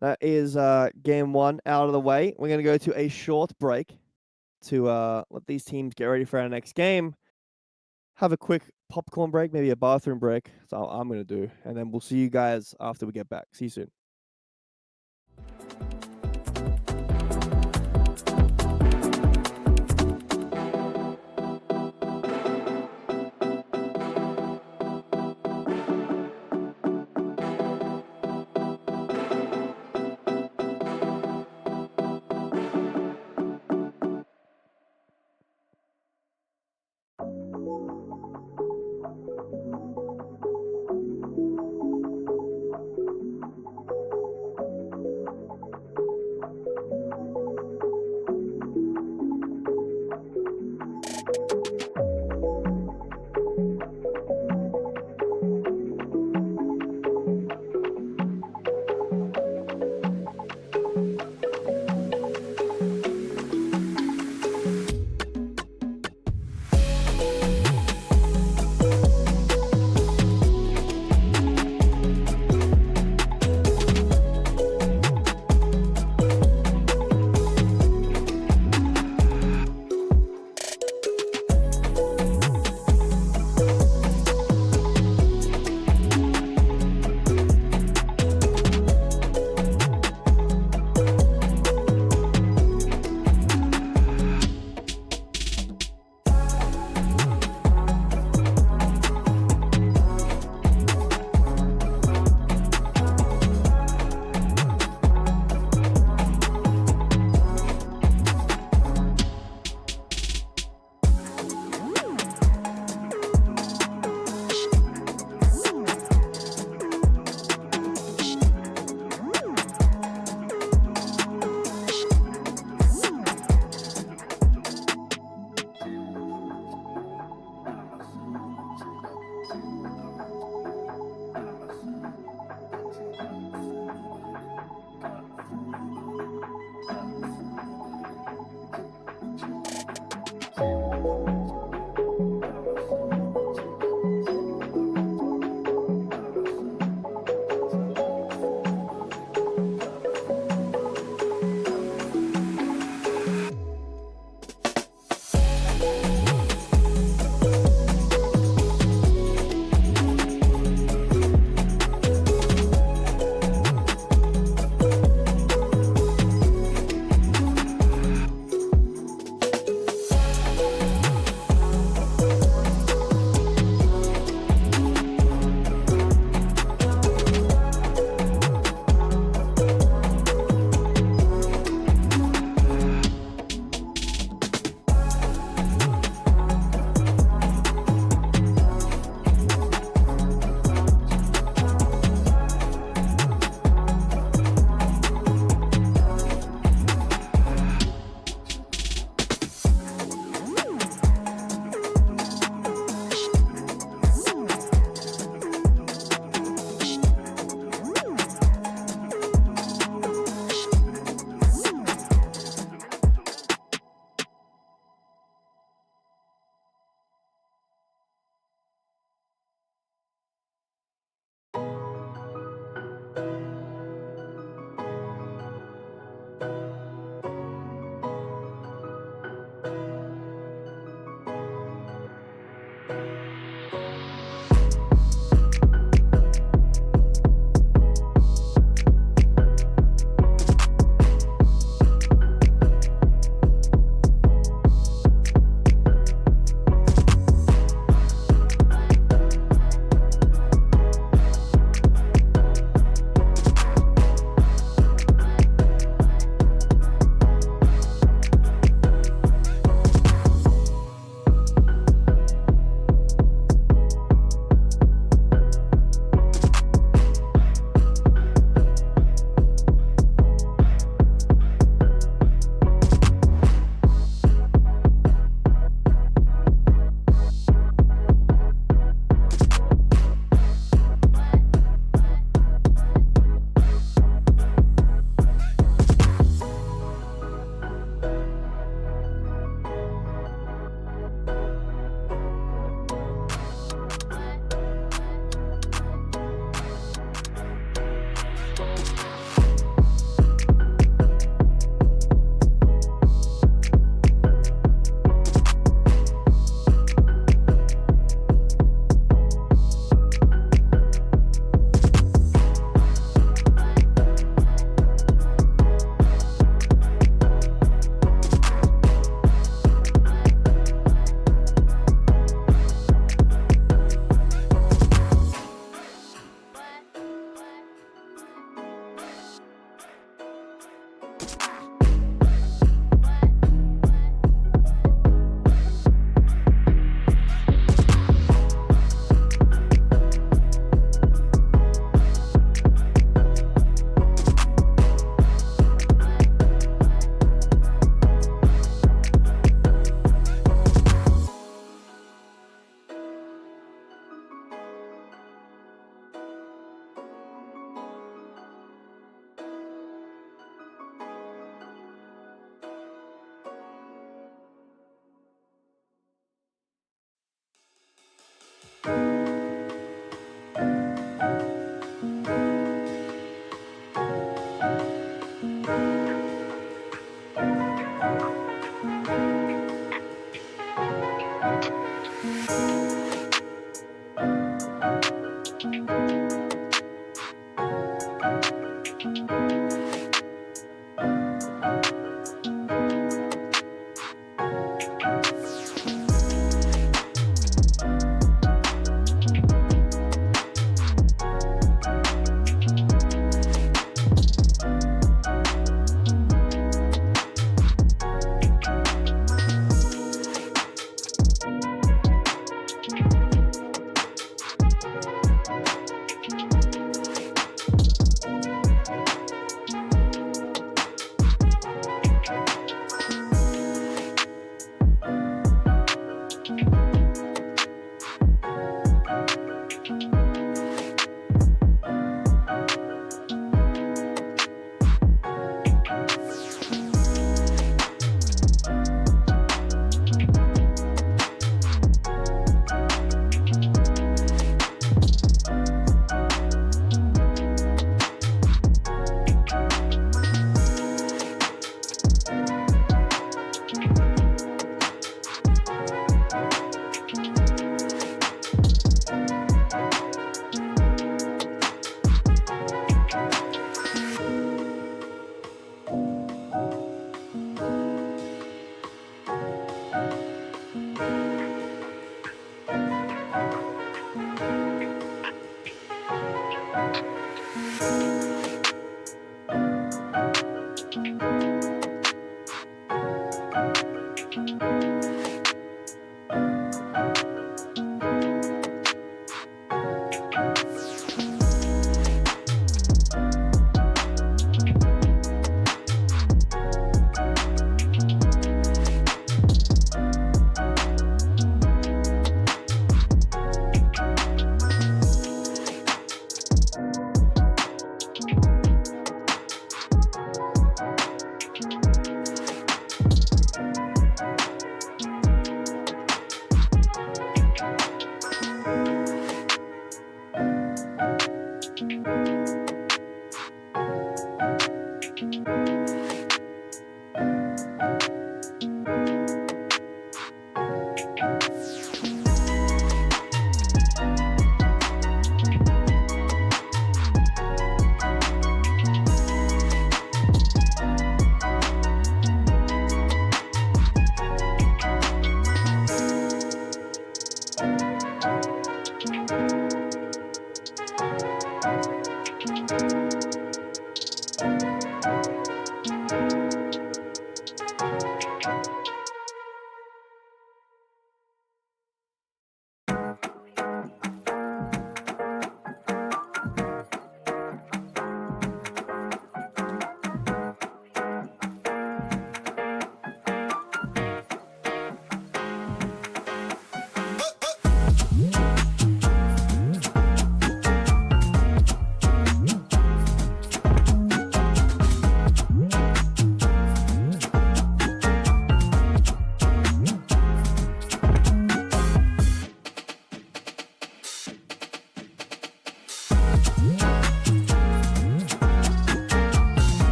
that is game one out of the way. We're going to go to a short break to let these teams get ready for our next game. Have a quick popcorn break, maybe a bathroom break. That's all I'm going to do. And then we'll see you guys after we get back. See you soon.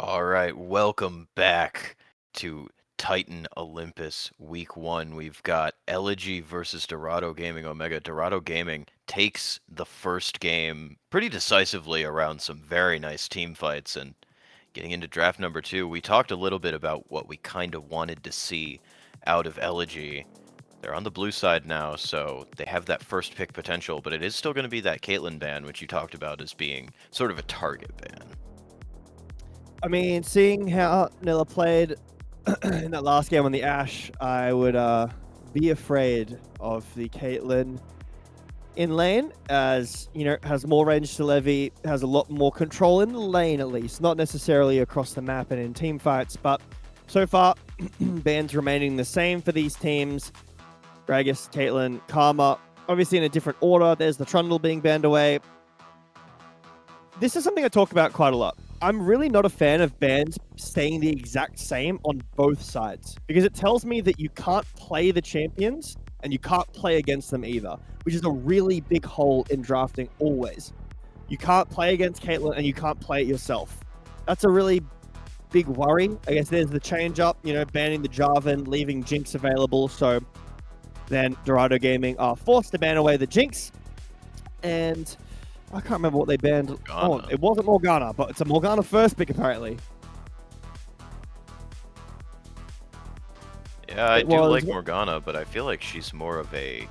All right, welcome back to Titan Olympus Week 1. We've got Elegy versus Dorado Gaming Omega. Dorado Gaming takes the first game pretty decisively around some very nice team fights. And getting into draft number 2, we talked a little bit about what we kind of wanted to see out of Elegy. They're on the blue side now, so they have that first pick potential, but it is still going to be that Caitlyn ban, which you talked about as being sort of a target ban. I mean, seeing how Nilla played in that last game on the Ashe, I would be afraid of the Caitlyn in lane, as you know, has more range to Levy, has a lot more control in the lane at least, not necessarily across the map and in team fights, but so far bans remaining the same for these teams. Gragas, Caitlyn, Karma, obviously in a different order. There's the Trundle being banned away. This is something I talk about quite a lot. I'm really not a fan of bans staying the exact same on both sides, because it tells me that you can't play the champions and you can't play against them either, which is a really big hole in drafting always. You can't play against Caitlyn and you can't play it yourself. That's a really big worry. I guess there's the change up, you know, banning the Jarvan, leaving Jinx available. So then Dorado Gaming are forced to ban away the Jinx. And I can't remember what they banned. Oh, it wasn't Morgana, but it's a Morgana first pick apparently. Yeah, I do like Morgana, but I feel like she's more of a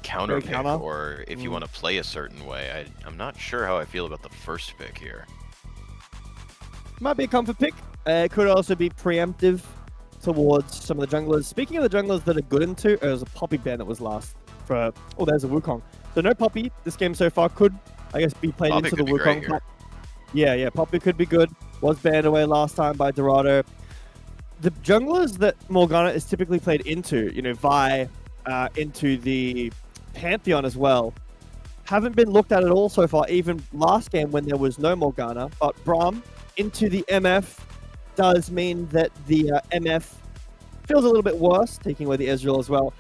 counter pick, or if you want to play a certain way. I'm not sure how I feel about the first pick here. Might be a comfort pick. It could also be preemptive towards some of the junglers. Speaking of the junglers that are good into, there was a Poppy ban that was last for... Oh, there's a Wukong. So no Poppy this game so far. Could, I guess, be played Poppy into the Wukong. Yeah, Poppy could be good. Was banned away last time by Dorado. The junglers that Morgana is typically played into, you know, Vi, into the Pantheon as well, haven't been looked at all so far, even last game when there was no Morgana. But Braum into the MF does mean that the MF feels a little bit worse, taking away the Ezreal as well.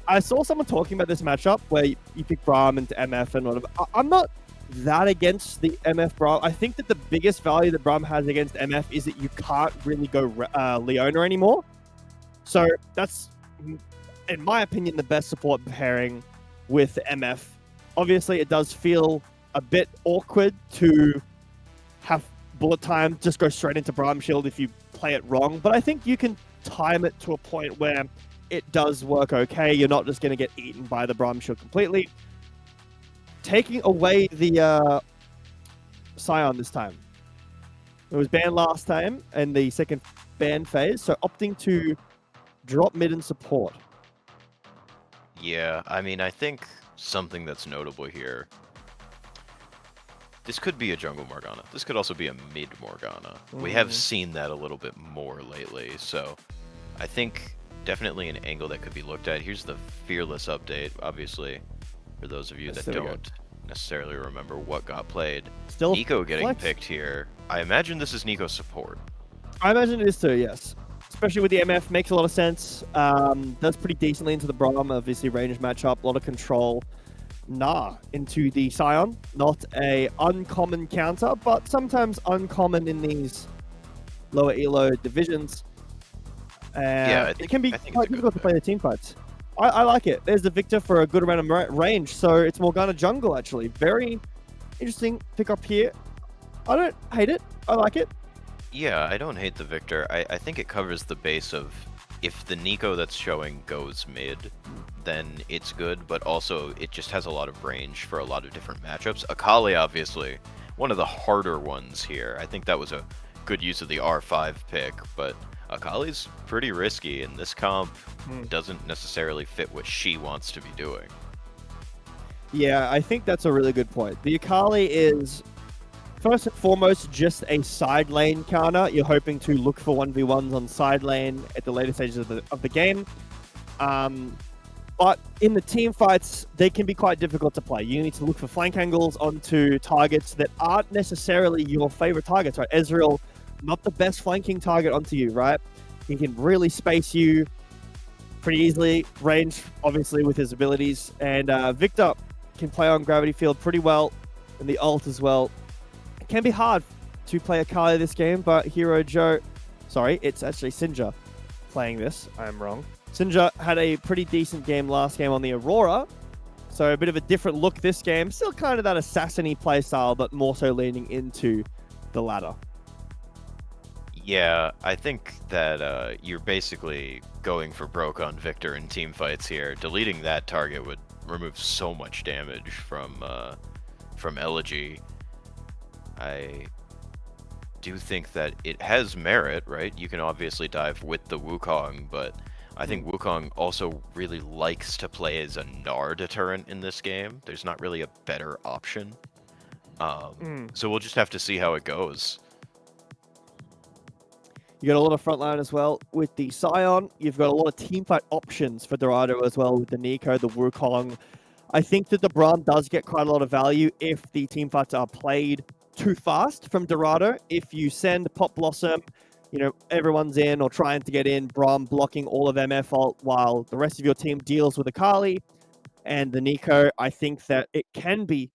I saw someone talking about this matchup where you pick Braum into MF and whatever. I'm not that against the MF Braum. I think that the biggest value that Braum has against MF is that you can't really go Leona anymore. So that's, in my opinion, the best support pairing with MF. Obviously, it does feel a bit awkward to have bullet time just go straight into Braum Shield if you play it wrong, but I think you can time it to a point where it does work okay. You're not just going to get eaten by the Braum Shield completely. Taking away the Scion this time. It was banned last time in the second ban phase, so opting to drop mid and support. Yeah, I mean, I think something that's notable here, this could be a jungle Morgana. This could also be a mid Morgana. We have seen that a little bit more lately, so I think definitely an angle that could be looked at. Here's the Fearless update, obviously, for those of you that don't necessarily remember what got played. Still Nico getting picked here. I imagine this is Nico's support. I imagine it is too, yes. Especially with the MF, makes a lot of sense. Does pretty decently into the Braum, obviously range matchup, a lot of control. Into the Scion. Not a uncommon counter, but sometimes uncommon in these lower elo divisions. Yeah, it can be quite difficult to play the team fights. I like it. There's the Victor for a good amount of range, so it's Morgana jungle actually. Very interesting pick up here. I don't hate it. I like it. Yeah, I don't hate the Victor. I think it covers the base of if the Nico that's showing goes mid, then it's good, but also it just has a lot of range for a lot of different matchups. Akali, obviously, one of the harder ones here. I think that was a good use of the R5 pick, but Akali's pretty risky, and this comp doesn't necessarily fit what she wants to be doing. Yeah, I think that's a really good point. The Akali is, first and foremost, just a side lane counter. You're hoping to look for 1v1s on side lane at the later stages of the game. But in the team fights, they can be quite difficult to play. You need to look for flank angles onto targets that aren't necessarily your favorite targets, right? Ezreal, not the best flanking target onto you, right? He can really space you pretty easily. Range, obviously, with his abilities. And Victor can play on Gravity Field pretty well, and the ult as well. It can be hard to play Akali this game, but Hero Joe... Sorry, it's actually Sinja playing this. I'm wrong. Sinja had a pretty decent game last game on the Aurora, so a bit of a different look this game. Still kind of that assassin-y playstyle, but more so leaning into the ladder. Yeah, I think that you're basically going for broke on Victor in team fights here. Deleting that target would remove so much damage from Elegy. I do think that it has merit, right? You can obviously dive with the Wukong, but I think Wukong also really likes to play as a Gnar deterrent in this game. There's not really a better option. So we'll just have to see how it goes. You got a lot of frontline as well with the Scion. You've got a lot of teamfight options for Dorado as well with the Nico, the Wukong. I think that the Braum does get quite a lot of value if the teamfights are played too fast from Dorado. If you send Pop Blossom, you know, everyone's in or trying to get in, Braum blocking all of MF ult while the rest of your team deals with Akali and the Nico, I think that it can be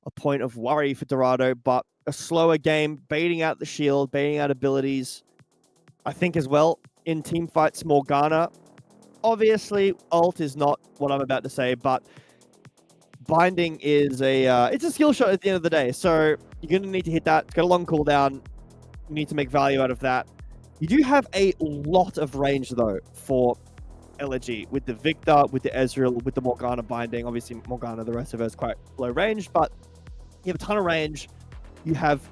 a point of worry for Dorado, but a slower game, baiting out the shield, baiting out abilities. I think as well, in team fights, Morgana, obviously, ult is not what I'm about to say, but binding is it's a skill shot at the end of the day. So you're going to need to hit that. It's got a long cooldown. You need to make value out of that. You do have a lot of range, though, for Elegy with the Victor, with the Ezreal, with the Morgana binding. Obviously, Morgana, the rest of her is quite low range, but you have a ton of range. You have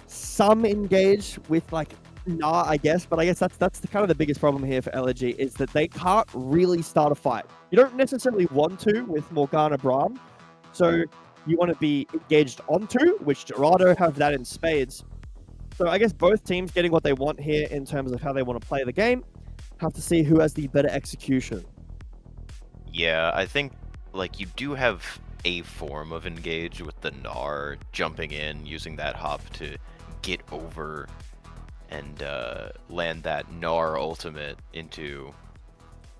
some engage with, like, Gnar, I guess, but I guess that's the kind of the biggest problem here for Elegy is that they can't really start a fight. You don't necessarily want to with Morgana Braum, so you want to be engaged onto, which Dorado have that in spades. So I guess both teams getting what they want here in terms of how they want to play the game. Have to see who has the better execution. Yeah, I think like you do have a form of engage with the Gnar jumping in, using that hop to get over and land that Gnar ultimate into,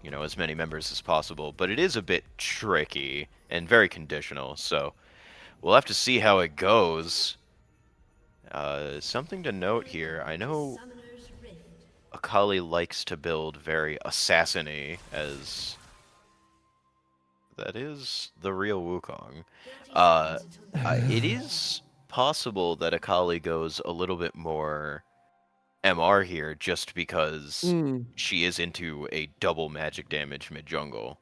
you know, as many members as possible. But it is a bit tricky and very conditional, so we'll have to see how it goes. Something to note here, I know Akali likes to build very assassin-y, as that is the real Wukong. It is possible that Akali goes a little bit more MR here just because she is into a double magic damage mid-jungle.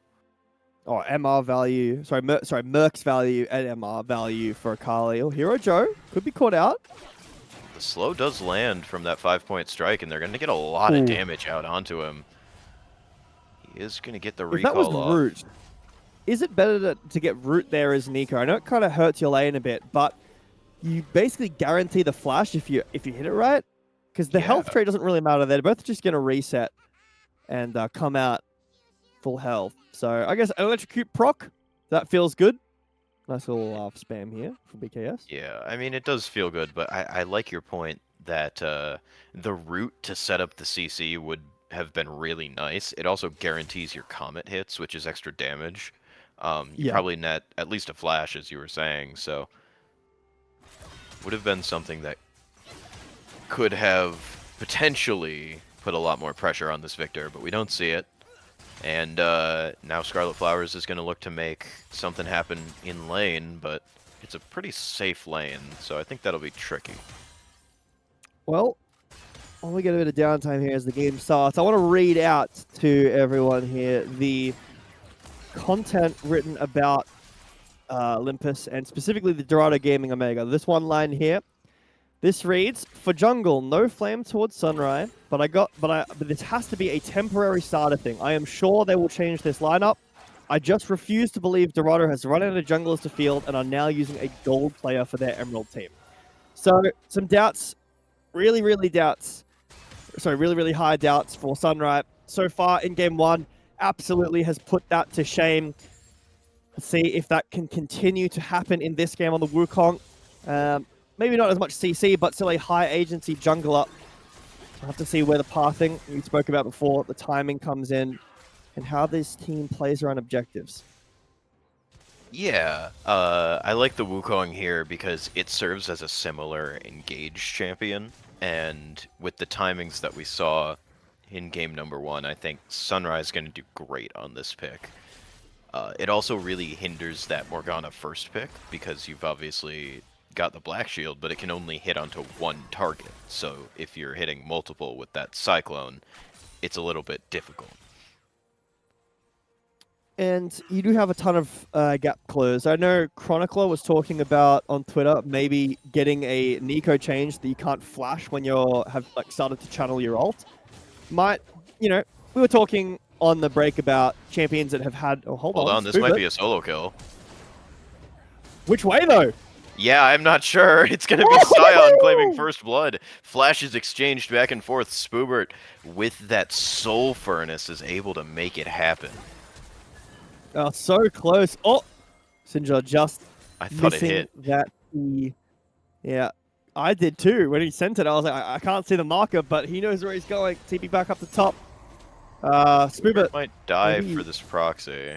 Oh, MR value. Sorry, Merc's value and MR value for Akali. Oh, Hero Joe could be caught out. The slow does land from that 5-point strike, and they're going to get a lot of damage out onto him. He is going to get the recall off. That was Root. Is it better to get Root there as Nico? I know it kind of hurts your lane a bit, but you basically guarantee the flash if you hit it right. Because the health trade doesn't really matter. They're both just going to reset and come out full health. So I guess Electrocute proc, that feels good. Nice little spam here from BKS. Yeah, I mean, it does feel good, but I like your point that the route to set up the CC would have been really nice. It also guarantees your Comet hits, which is extra damage. You probably net at least a flash, as you were saying, so would have been something that could have potentially put a lot more pressure on this Victor, but we don't see it. And now Scarlet Flowers is going to look to make something happen in lane, but it's a pretty safe lane, so I think that'll be tricky. Well, while we get a bit of downtime here as the game starts, I want to read out to everyone here the content written about Olympus, and specifically the Dorado Gaming Omega. This one line here. This reads, for jungle, no flame towards sunrise, but this has to be a temporary starter thing. I am sure they will change this lineup. I just refuse to believe Dorado has run out of junglers to field and are now using a gold player for their Emerald team. So some doubts, really high doubts for Sunrise. So far in game one, absolutely has put that to shame. Let's see if that can continue to happen in this game on the Wukong. Maybe not as much CC, but still a high agency jungler. We'll have to see where the pathing we spoke about before, the timing comes in, and how this team plays around objectives. Yeah, I like the Wukong here because it serves as a similar engaged champion, and with the timings that we saw in game number 1, I think Sunrise is going to do great on this pick. It also really hinders that Morgana first pick because you've obviously got the Black Shield, but it can only hit onto one target. So if you're hitting multiple with that Cyclone, it's a little bit difficult. And you do have a ton of gap close. I know Chronicler was talking about on Twitter maybe getting a Nico change that you can't flash when you're have like started to channel your ult. Might, we were talking on the break about champions that have had. Oh, hold on, this might be a solo kill. Which way though? Yeah, I'm not sure. It's going to be Scion claiming first blood. Flashes exchanged back and forth. Spoobert, with that Soul Furnace, is able to make it happen. Oh, so close. Oh, Sinja just I thought it hit. That yeah, I did too. When he sent it, I was like, I can't see the marker, but he knows where he's going. TP back up the top. Spoobert might die for this proxy.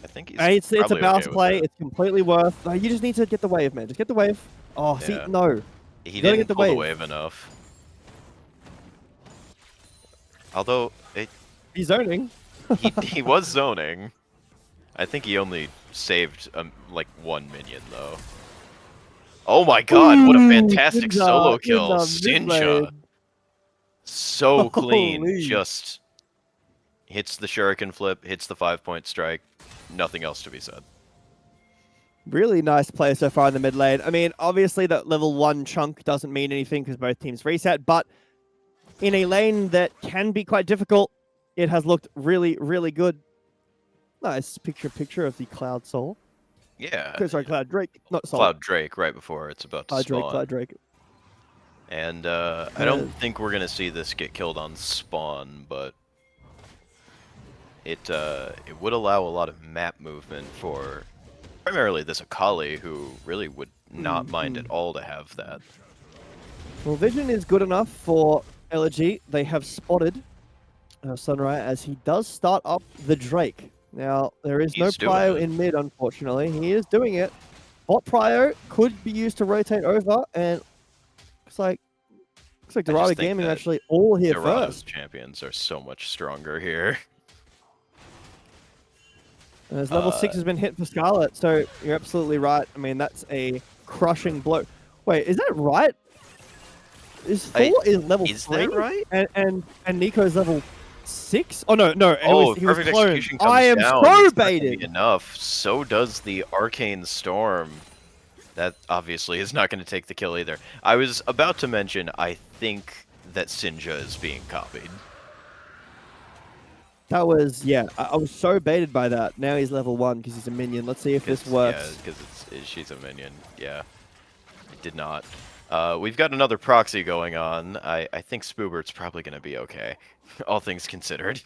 I think he's it's a bounce play. It's completely worth. You just need to get the wave, man. Just get the wave. Oh, yeah. See, no. He didn't pull the wave enough. Although he's zoning. he was zoning. I think he only saved like one minion though. Oh my god, what a fantastic solo kill. Sinja. So clean. Holy. Just hits the shuriken flip, hits the 5-point strike. Nothing else to be said. Really nice play so far in the mid lane. I mean, obviously that level 1 chunk doesn't mean anything because both teams reset, but in a lane that can be quite difficult, it has looked really, really good. Nice picture of the Cloud Soul. Yeah. Sorry, Cloud Drake, not Soul. Cloud Drake right before it's about to spawn. Cloud Drake. And I don't think we're going to see this get killed on spawn, but it would allow a lot of map movement for primarily this Akali, who really would not mind at all to have that. Well, vision is good enough for Elegy. They have spotted Sunrise as he does start up the Drake. Now, there is no prio in mid, unfortunately. He is doing it. Bot prio could be used to rotate over, and looks like Dorado Gaming actually all here Dorado's first. champions are so much stronger here. As level 6 has been hit for Scarlet, so you're absolutely right. I mean, that's a crushing blow. Wait, is that right? Is 4 is level 3? Is that right? And Nico's level 6? Oh, no. He was perfect cloned. execution comes I am down. so baited. Enough. So does the Arcane Storm. That obviously is not going to take the kill either. I was about to mention, I think that Sinja is being copied. That was, yeah, I was so baited by that. Now he's level 1 because he's a minion. Let's see if this works. Yeah, because she's a minion. Yeah, it did not. We've got another proxy going on. I think Spoobert's probably going to be okay, all things considered.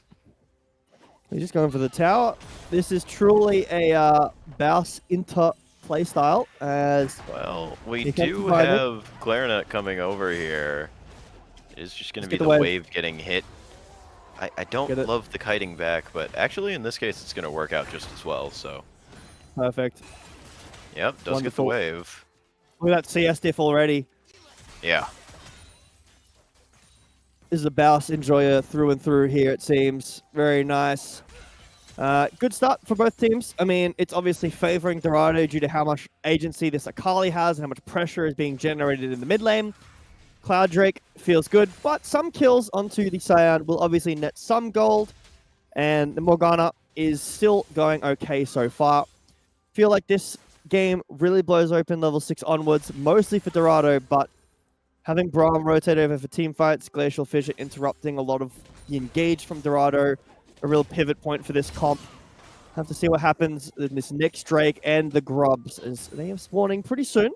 He's just going for the tower. This is truly a Baus Inter playstyle. As well, we do have Clarinet coming over here. It is just going to be the wave getting hit. I don't love the kiting back, but actually in this case it's going to work out just as well, so. Perfect. Yep, does get the wave. Look at that CS diff already. Yeah. This is a Baus enjoyer through and through here, it seems. Very nice. Good start for both teams. I mean, it's obviously favoring Dorado due to how much agency this Akali has and how much pressure is being generated in the mid lane. Cloud Drake feels good, but some kills onto the Scion will obviously net some gold, and the Morgana is still going okay so far. Feel like this game really blows open level 6 onwards, mostly for Dorado, but having Braum rotate over for team fights, Glacial Fissure interrupting a lot of the engage from Dorado, a real pivot point for this comp. Have to see what happens in this next Drake and the Grubs, as they are spawning pretty soon.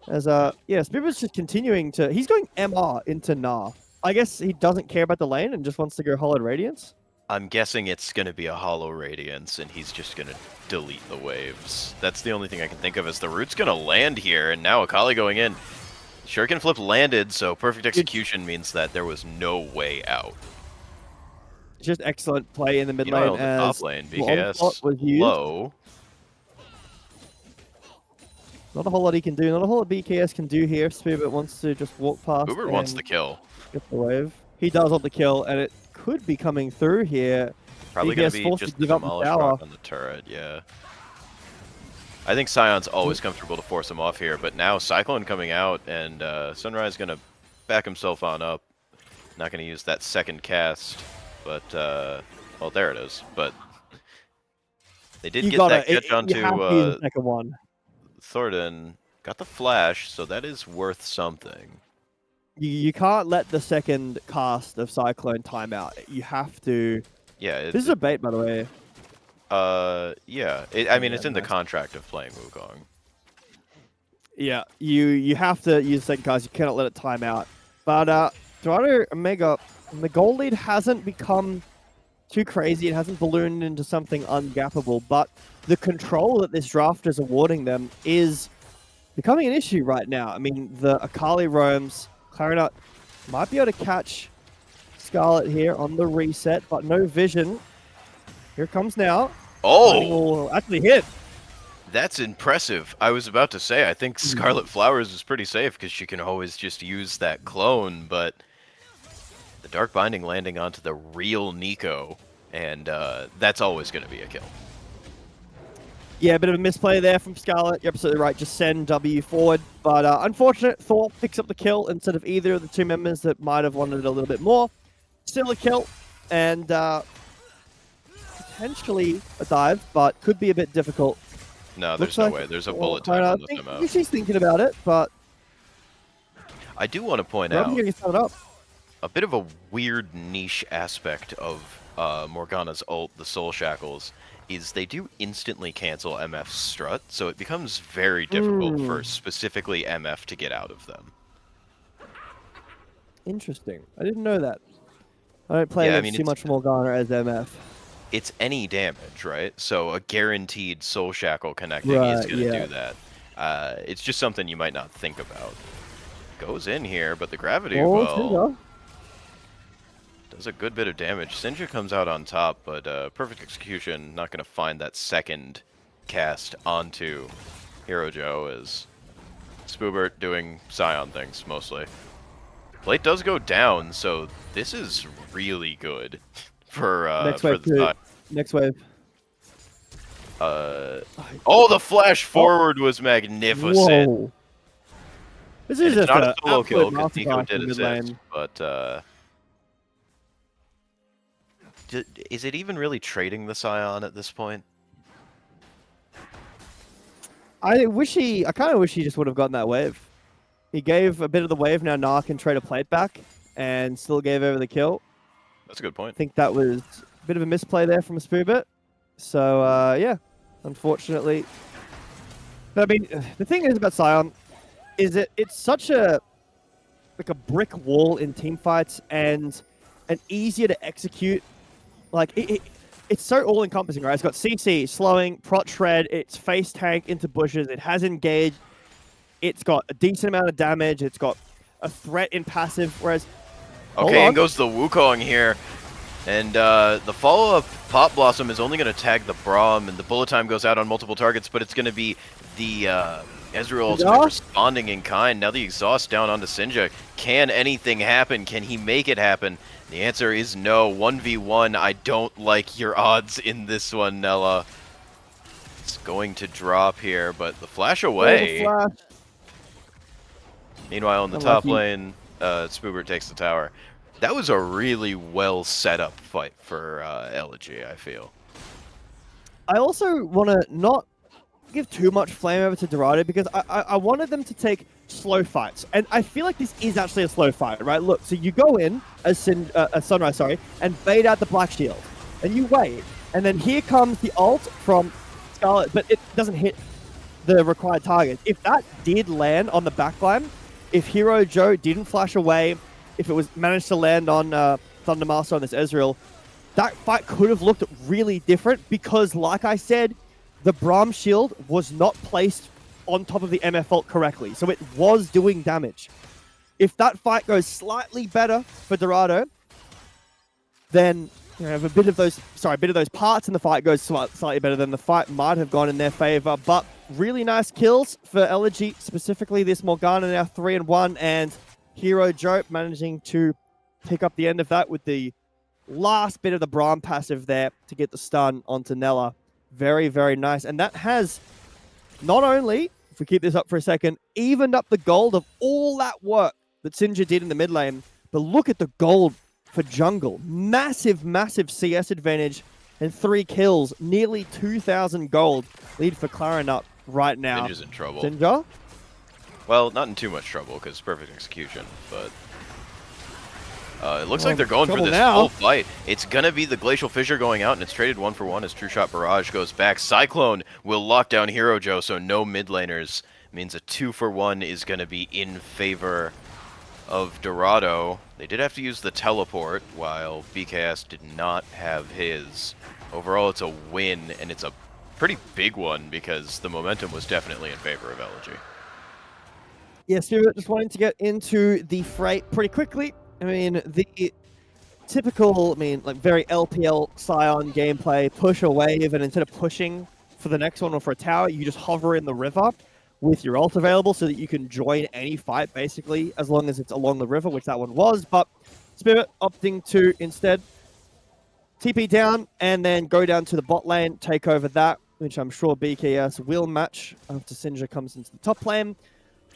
As, yeah, Spibber's just continuing to... He's going MR into Gnar. I guess he doesn't care about the lane and just wants to go Hollowed Radiance? I'm guessing it's going to be a Hollow Radiance, and he's just going to delete the waves. That's the only thing I can think of, is the root's going to land here, and now Akali going in. Shuriken Flip landed, so perfect execution means that there was no way out. Just excellent play in the mid lane. As the top lane, BKS was used. low. Not a whole lot he can do. Not a whole lot BKS can do here. Spoobert wants to just walk past. Uber wants the kill. Get the wave. He does want the kill, and it could be coming through here. Probably going BKS to be forced just to the give up the demolish tower. rock on the turret, yeah. I think Scion's always comfortable to force him off here, but now Cyclone coming out, and Sunrise going to back himself on up. Not going to use that second cast, but, well, there it is. But they did get that catch onto you have to use the second one. Thornton. Got the flash, so that is worth something. You can't let the second cast of Cyclone time out. You have to... Yeah. This is a bait, by the way. Yeah. I mean, it's in the contract of playing Wukong. Yeah, you have to use the second cast. You cannot let it time out. But Dorado Omega, the goal lead hasn't become too crazy. It hasn't ballooned into something ungappable. But the control that this draft is awarding them is becoming an issue right now. I mean, the Akali roams. Clarinut might be able to catch Scarlet here on the reset, but no vision. Here it comes now. Oh! Actually hit. That's impressive. I was about to say, I think Scarlet Flowers is pretty safe because she can always just use that clone, but the Dark Binding landing onto the real Nico, and that's always going to be a kill. Yeah, a bit of a misplay there from Scarlet. You're absolutely right. Just send W forward. But unfortunate, Thor picks up the kill instead of either of the two members that might have wanted it a little bit more. Still a kill, and potentially a dive, but could be a bit difficult. No, there's no way. There's a bullet time on the time out. She's thinking about it, but... I do want to point out up. a bit of a weird niche aspect of Morgana's ult, the Soul Shackles, is they do instantly cancel MF's strut, so it becomes very difficult for specifically MF to get out of them. Interesting. I didn't know that. I don't play too much Morgana as MF. It's any damage, right? So a guaranteed Soul Shackle connecting is going to do that. It's just something you might not think about. Goes in here, but the gravity does a good bit of damage. Sinja comes out on top, but perfect execution. Not going to find that second cast onto Hero Joe as Spoobert doing Scion things, mostly. Plate does go down, so this is really good for the Next wave. Oh, the flash forward was magnificent. Whoa. This is just not a solo kill because Nico Nico did assist, but is it even really trading the Scion at this point? I kind of wish he just would have gotten that wave. He gave a bit of the wave, now Nah can trade a plate back, and still gave over the kill. That's a good point. I think that was a bit of a misplay there from Spoobert. So, yeah, unfortunately. But, I mean, the thing is about Scion is that it's such a brick wall in teamfights and an easier to execute. Like, it's so all-encompassing, right? It's got CC, slowing, prot shred, it's face tank into bushes, it has engaged, it's got a decent amount of damage, it's got a threat in passive, whereas... Okay, in goes the Wukong here. And the follow-up Pop Blossom is only going to tag the Braum, and the bullet time goes out on multiple targets, but it's going to be the Ezreal ultimate responding in kind. Now the exhaust down onto Sinja. Can anything happen? Can he make it happen? The answer is no. 1v1. I don't like your odds in this one, Nella. It's going to drop here, but the flash away. Meanwhile, in the top lane, Spoobert takes the tower. That was a really well set up fight for Elegy, I feel. I also want to not give too much flame over to Dorado because I wanted them to take slow fights. And I feel like this is actually a slow fight, right? Look, so you go in as Sunrise, and bait out the Black Shield. And you wait. And then here comes the ult from Scarlet, but it doesn't hit the required target. If that did land on the backline, if Hero Joe didn't flash away, if it was managed to land on Thundermaster on this Ezreal, that fight could have looked really different because, like I said, the Braum shield was not placed on top of the MF ult correctly, so it was doing damage. If that fight goes slightly better for Dorado, then you know, a bit of those parts in the fight goes slightly better than the fight might have gone in their favor. But really nice kills for Elegy, specifically this Morgana now 3-1, and Hero Joe managing to pick up the end of that with the last bit of the Braum passive there to get the stun onto Nella. Very, very nice. And that has not only, if we keep this up for a second, evened up the gold of all that work that Sinja did in the mid lane, but look at the gold for jungle. Massive, massive CS advantage and 3 kills. Nearly 2,000 gold lead for Clarinut right now. Sinja's in trouble. Sinja? Well, not in too much trouble because perfect execution, but it looks like they're going for this full fight. It's going to be the Glacial Fissure going out, and it's traded 1-for-1 as True Shot Barrage goes back. Cyclone will lock down Hero Joe, so no mid laners. Means a 2-for-1 is going to be in favor of Dorado. They did have to use the teleport, while BKS did not have his. Overall, it's a win, and it's a pretty big one because the momentum was definitely in favor of Elegy. Yeah, Spirit just wanting to get into the fray pretty quickly. I mean, the typical, like very LPL Scion gameplay, push a wave, and instead of pushing for the next one or for a tower, you just hover in the river with your ult available so that you can join any fight, basically, as long as it's along the river, which that one was. But Spirit opting to instead TP down and then go down to the bot lane, take over that, which I'm sure BKS will match after Sinja comes into the top lane.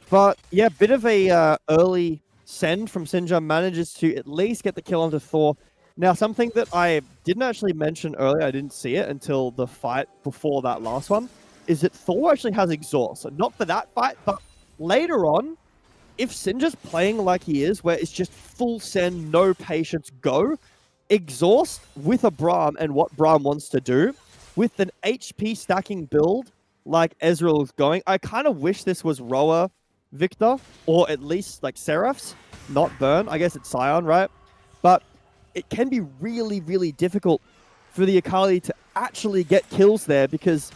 But yeah, bit of a early send from Sinja, manages to at least get the kill onto Thor. Now, something that I didn't actually mention earlier, I didn't see it until the fight before that last one, is that Thor actually has exhaust. So not for that fight, but later on, if Sinja's playing like he is, where it's just full send, no patience, go, exhaust with a Braum and what Braum wants to do, with an HP stacking build like Ezreal is going, I kind of wish this was Roa Victor, or at least like Seraph's, not Burn. I guess it's Scion, right? But it can be really, really difficult for the Akali to actually get kills there because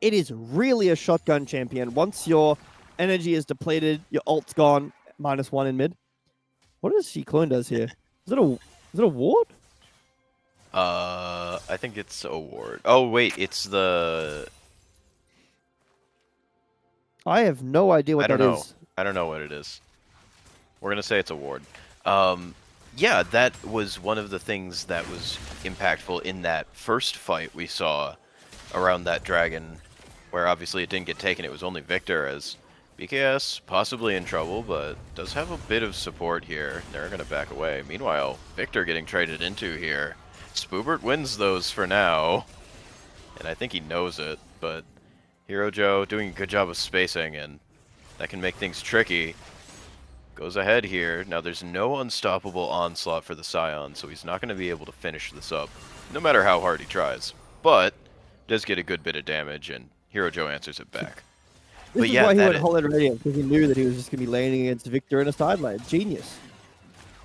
it is really a shotgun champion. Once your energy is depleted, your ult's gone, -1 in mid. What does she clone does here? Is it a ward? I think it's a ward. Oh wait, it's the. I have no idea what that is. I don't know what it is. We're going to say it's a ward. Yeah, that was one of the things that was impactful in that first fight we saw around that dragon, where obviously it didn't get taken. It was only Victor, as BKS possibly in trouble, but does have a bit of support here. They're going to back away. Meanwhile, Victor getting traded into here. Spoobert wins those for now, and I think he knows it, but Hero Joe doing a good job of spacing, and that can make things tricky. Goes ahead here. Now there's no unstoppable onslaught for the Scion, so he's not going to be able to finish this up, no matter how hard he tries. But does get a good bit of damage, and Hero Joe answers it back. This is why he went Hollow Radiant, because he knew that he was just going to be laning against Victor in a side lane. Genius.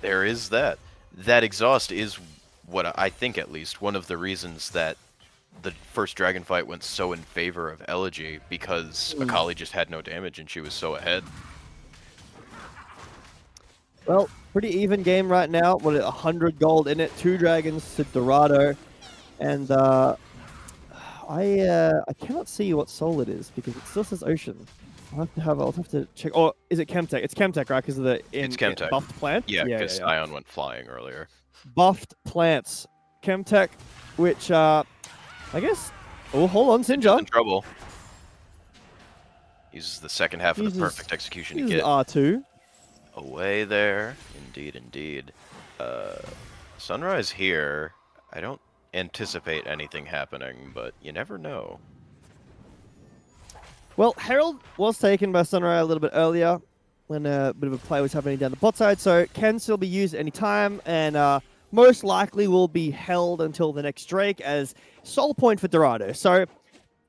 There is that. That exhaust is what I think, at least, one of the reasons that the first dragon fight went so in favor of Elegy, because Akali just had no damage and she was so ahead. Well, pretty even game right now. 100 gold in it, 2 dragons to Dorado, and I cannot see what soul it is because it still says ocean. I'll have to check. Or is it Chemtech? It's Chemtech, right? Because of the it's Chemtech. Buffed plant. Yeah, because Scion went flying earlier. Buffed plants, Chemtech, which I guess. Oh, hold on, Sinja. In trouble. Uses the second half of the perfect execution to get R2 away there. Indeed, indeed. Sunrise here. I don't anticipate anything happening, but you never know. Well, Herald was taken by Sunrise a little bit earlier when a bit of a play was happening down the bot side, so can still be used at any time, and most likely will be held until the next Drake as soul point for Dorado. So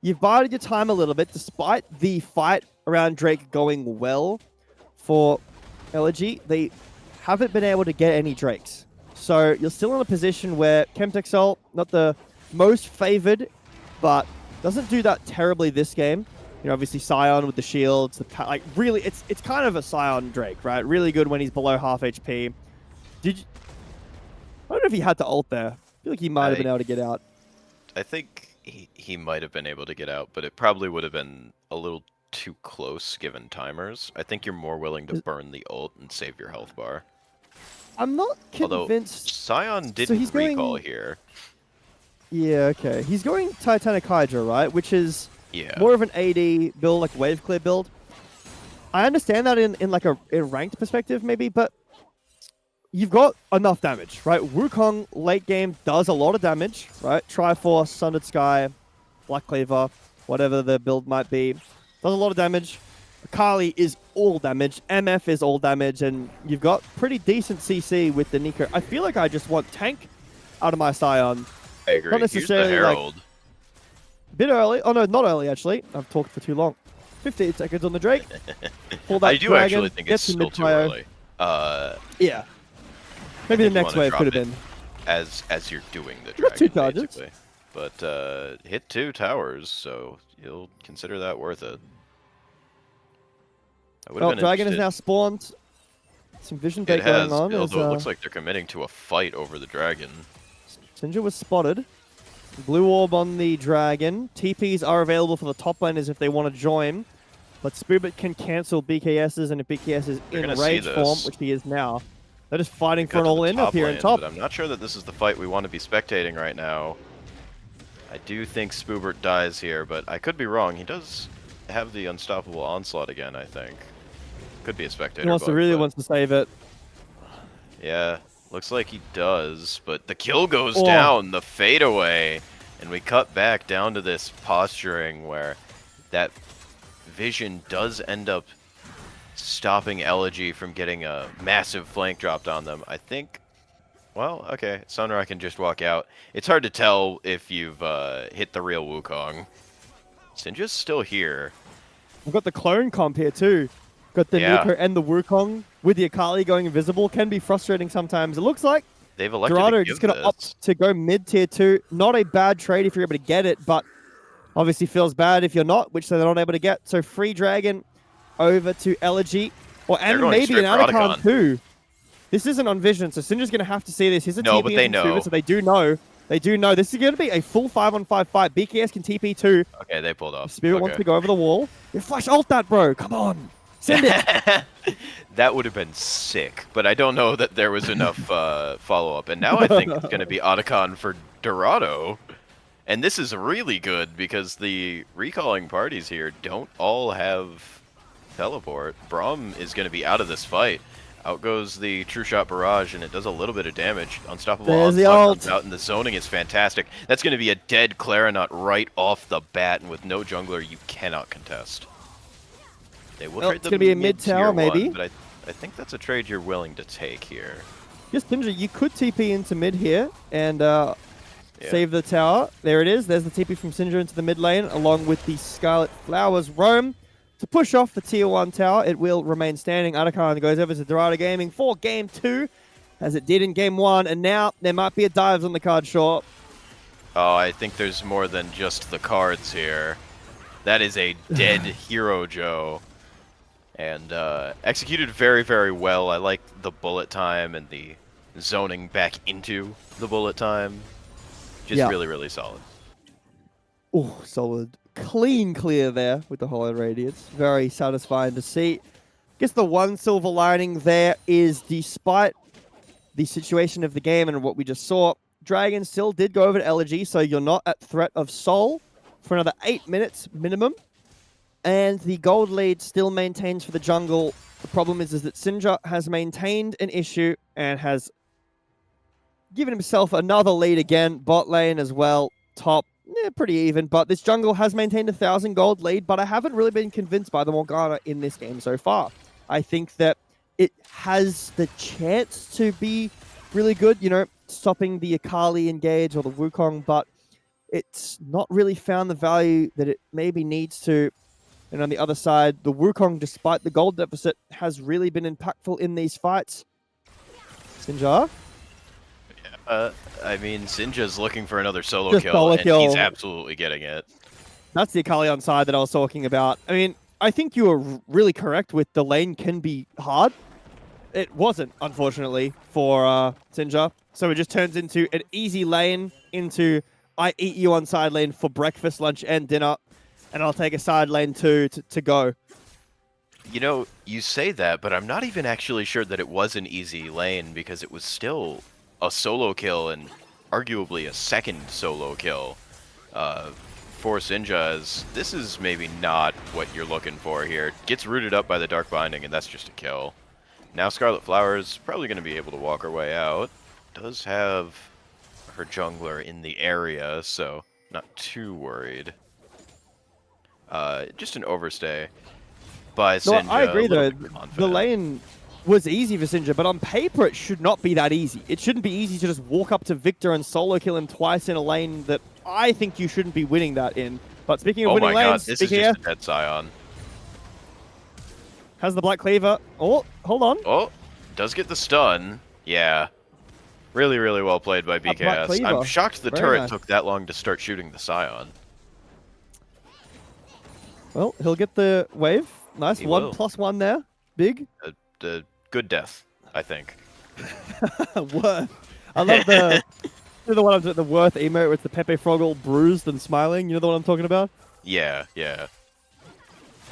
you've bided your time a little bit, despite the fight around Drake going well for Elegy. They haven't been able to get any Drakes. So you're still in a position where Chemtech Soul, not the most favored, but doesn't do that terribly this game. You know, obviously Scion with the shields, really, it's kind of a Scion Drake, right? Really good when he's below half HP. I don't know if he had to ult there. feel like he might have been able to get out. I think he might have been able to get out, but it probably would have been a little too close given timers. I think you're more willing to burn the ult and save your health bar. I'm not convinced. Although Scion didn't recall here. Yeah, okay. He's going Titanic Hydra, right? Which is Yeah. more of an AD build, like wave clear build. I understand that in like a ranked perspective, maybe, but you've got enough damage, right? Wukong late game does a lot of damage, right? Triforce, Sundered Sky, Black Cleaver, whatever the build might be, does a lot of damage. Akali is all damage, MF is all damage, and you've got pretty decent CC with the Nico. I feel like I just want tank out of my Scion. I agree. Not necessarily Here's the Herald. A bit early. Oh no, not early actually. I've talked for too long. 15 seconds on the Drake. Pull that I do dragon, actually think it's still too early. Yeah. Maybe the next wave could have been. As you're doing the got dragon, 2 charges. basically. But hit 2 towers, so you'll consider that worth it. Well, dragon is now spawned. Some vision bait going on. Although it looks like they're committing to a fight over the dragon. Sinja was spotted. Blue orb on the dragon. TPs are available for the top laners if they want to join. But Spoobit can cancel BKSs, and if BKS is in rage form, which he is now, they're just fighting for an all-in up here in top. But I'm not sure that this is the fight we want to be spectating right now. I do think Spoobert dies here, but I could be wrong. He does have the unstoppable onslaught again, I think. Could be a spectator. He really wants to save it. Yeah, looks like he does, but the kill goes down, the fadeaway, and we cut back down to this posturing where that vision does end up stopping Elegy from getting a massive flank dropped on them. I think, well, okay, Sunra can just walk out. It's hard to tell if you've hit the real Wukong. Sinja's still here. We've got the clone comp here too. Got the Nico and the Wukong with the Akali going invisible. Can be frustrating sometimes. It looks like they've elected Dorado just going to opt to go mid tier 2. Not a bad trade if you're able to get it, but obviously feels bad if you're not, which they're not able to get. So free dragon over to Elegy, and maybe an Anakan too. This isn't on Vision, so Sinja's going to have to see this. Here's a TP but they know. So they do know. They do know. This is going to be a full 5-on-5 fight. BKS can TP too. Okay, they pulled off. Spirit wants to go over the wall. You flash ult that, bro. Come on. Send it. That would have been sick, but I don't know that there was enough follow-up. And now I think it's going to be Otacon for Dorado. And this is really good because the recalling parties here don't all have teleport. Braum is going to be out of this fight. Out goes the True Shot Barrage, and it does a little bit of damage. Unstoppable Onslaught comes out, and the zoning is fantastic. That's going to be a dead Clarinut right off the bat, and with no jungler, you cannot contest. They will trade it's going to be a mid-tower, maybe. But I think that's a trade you're willing to take here. Just Ninja, you could TP into mid here and save the tower. There it is. There's the TP from Syndra into the mid lane, along with the Scarlet Flowers roam. To push off the tier 1 tower, it will remain standing. Anakan goes over to Dorado Gaming for game 2, as it did in game 1, and now there might be a dives on the card short. Oh, I think there's more than just the cards here. That is a dead hero, Joe. And executed very, very well. I like the bullet time and the zoning back into the bullet time. Just really, really solid. Oh, solid. Clean clear there with the Hollow Radiance. Very satisfying to see. Guess the one silver lining there is, despite the situation of the game and what we just saw, Dragon still did go over to Elegy, so you're not at threat of Soul for another 8 minutes minimum. And the gold lead still maintains for the jungle. The problem is that Syndra has maintained an issue and has given himself another lead again. Bot lane as well. Top, pretty even. But this jungle has maintained 1,000 gold lead, but I haven't really been convinced by the Morgana in this game so far. I think that it has the chance to be really good, stopping the Akali engage or the Wukong, but it's not really found the value that it maybe needs to. And on the other side, the Wukong, despite the gold deficit, has really been impactful in these fights. Sinja? I mean, Sinja's looking for another solo kill, and he's absolutely getting it. That's the Akali on side that I was talking about. I mean, I think you were really correct with the lane can be hard. it wasn't, unfortunately, for Sinja. So it just turns into an easy lane into I eat you on side lane for breakfast, lunch, and dinner, and I'll take a side lane to go. You know, you say that, but I'm not even actually sure that it was an easy lane because it was still a solo kill and arguably a second solo kill for Sinja. This is maybe not what you're looking for here. Gets rooted up by the Dark Binding, and that's just a kill. Now Scarlet Flower's probably going to be able to walk her way out. Does have her jungler in the area, so not too worried. Just an overstay by Sinja. No, I agree though. The lane was easy for Sinja, but on paper it should not be that easy. It shouldn't be easy to just walk up to Victor and solo kill him twice in a lane that I think you shouldn't be winning that in. But speaking of winning lanes, God, this is just a dead Scion. Has the Black Cleaver. Oh, hold on. Oh, does get the stun. Yeah. Really, really well played by BKS. I'm shocked the turret took that long to start shooting the Scion. Well, he'll get the wave. Nice. He 1+1 there. Big. The good death, I think. Worth. I love the one the Worth emote with the Pepe Froggle bruised and smiling. You know the one I'm talking about? Yeah, yeah.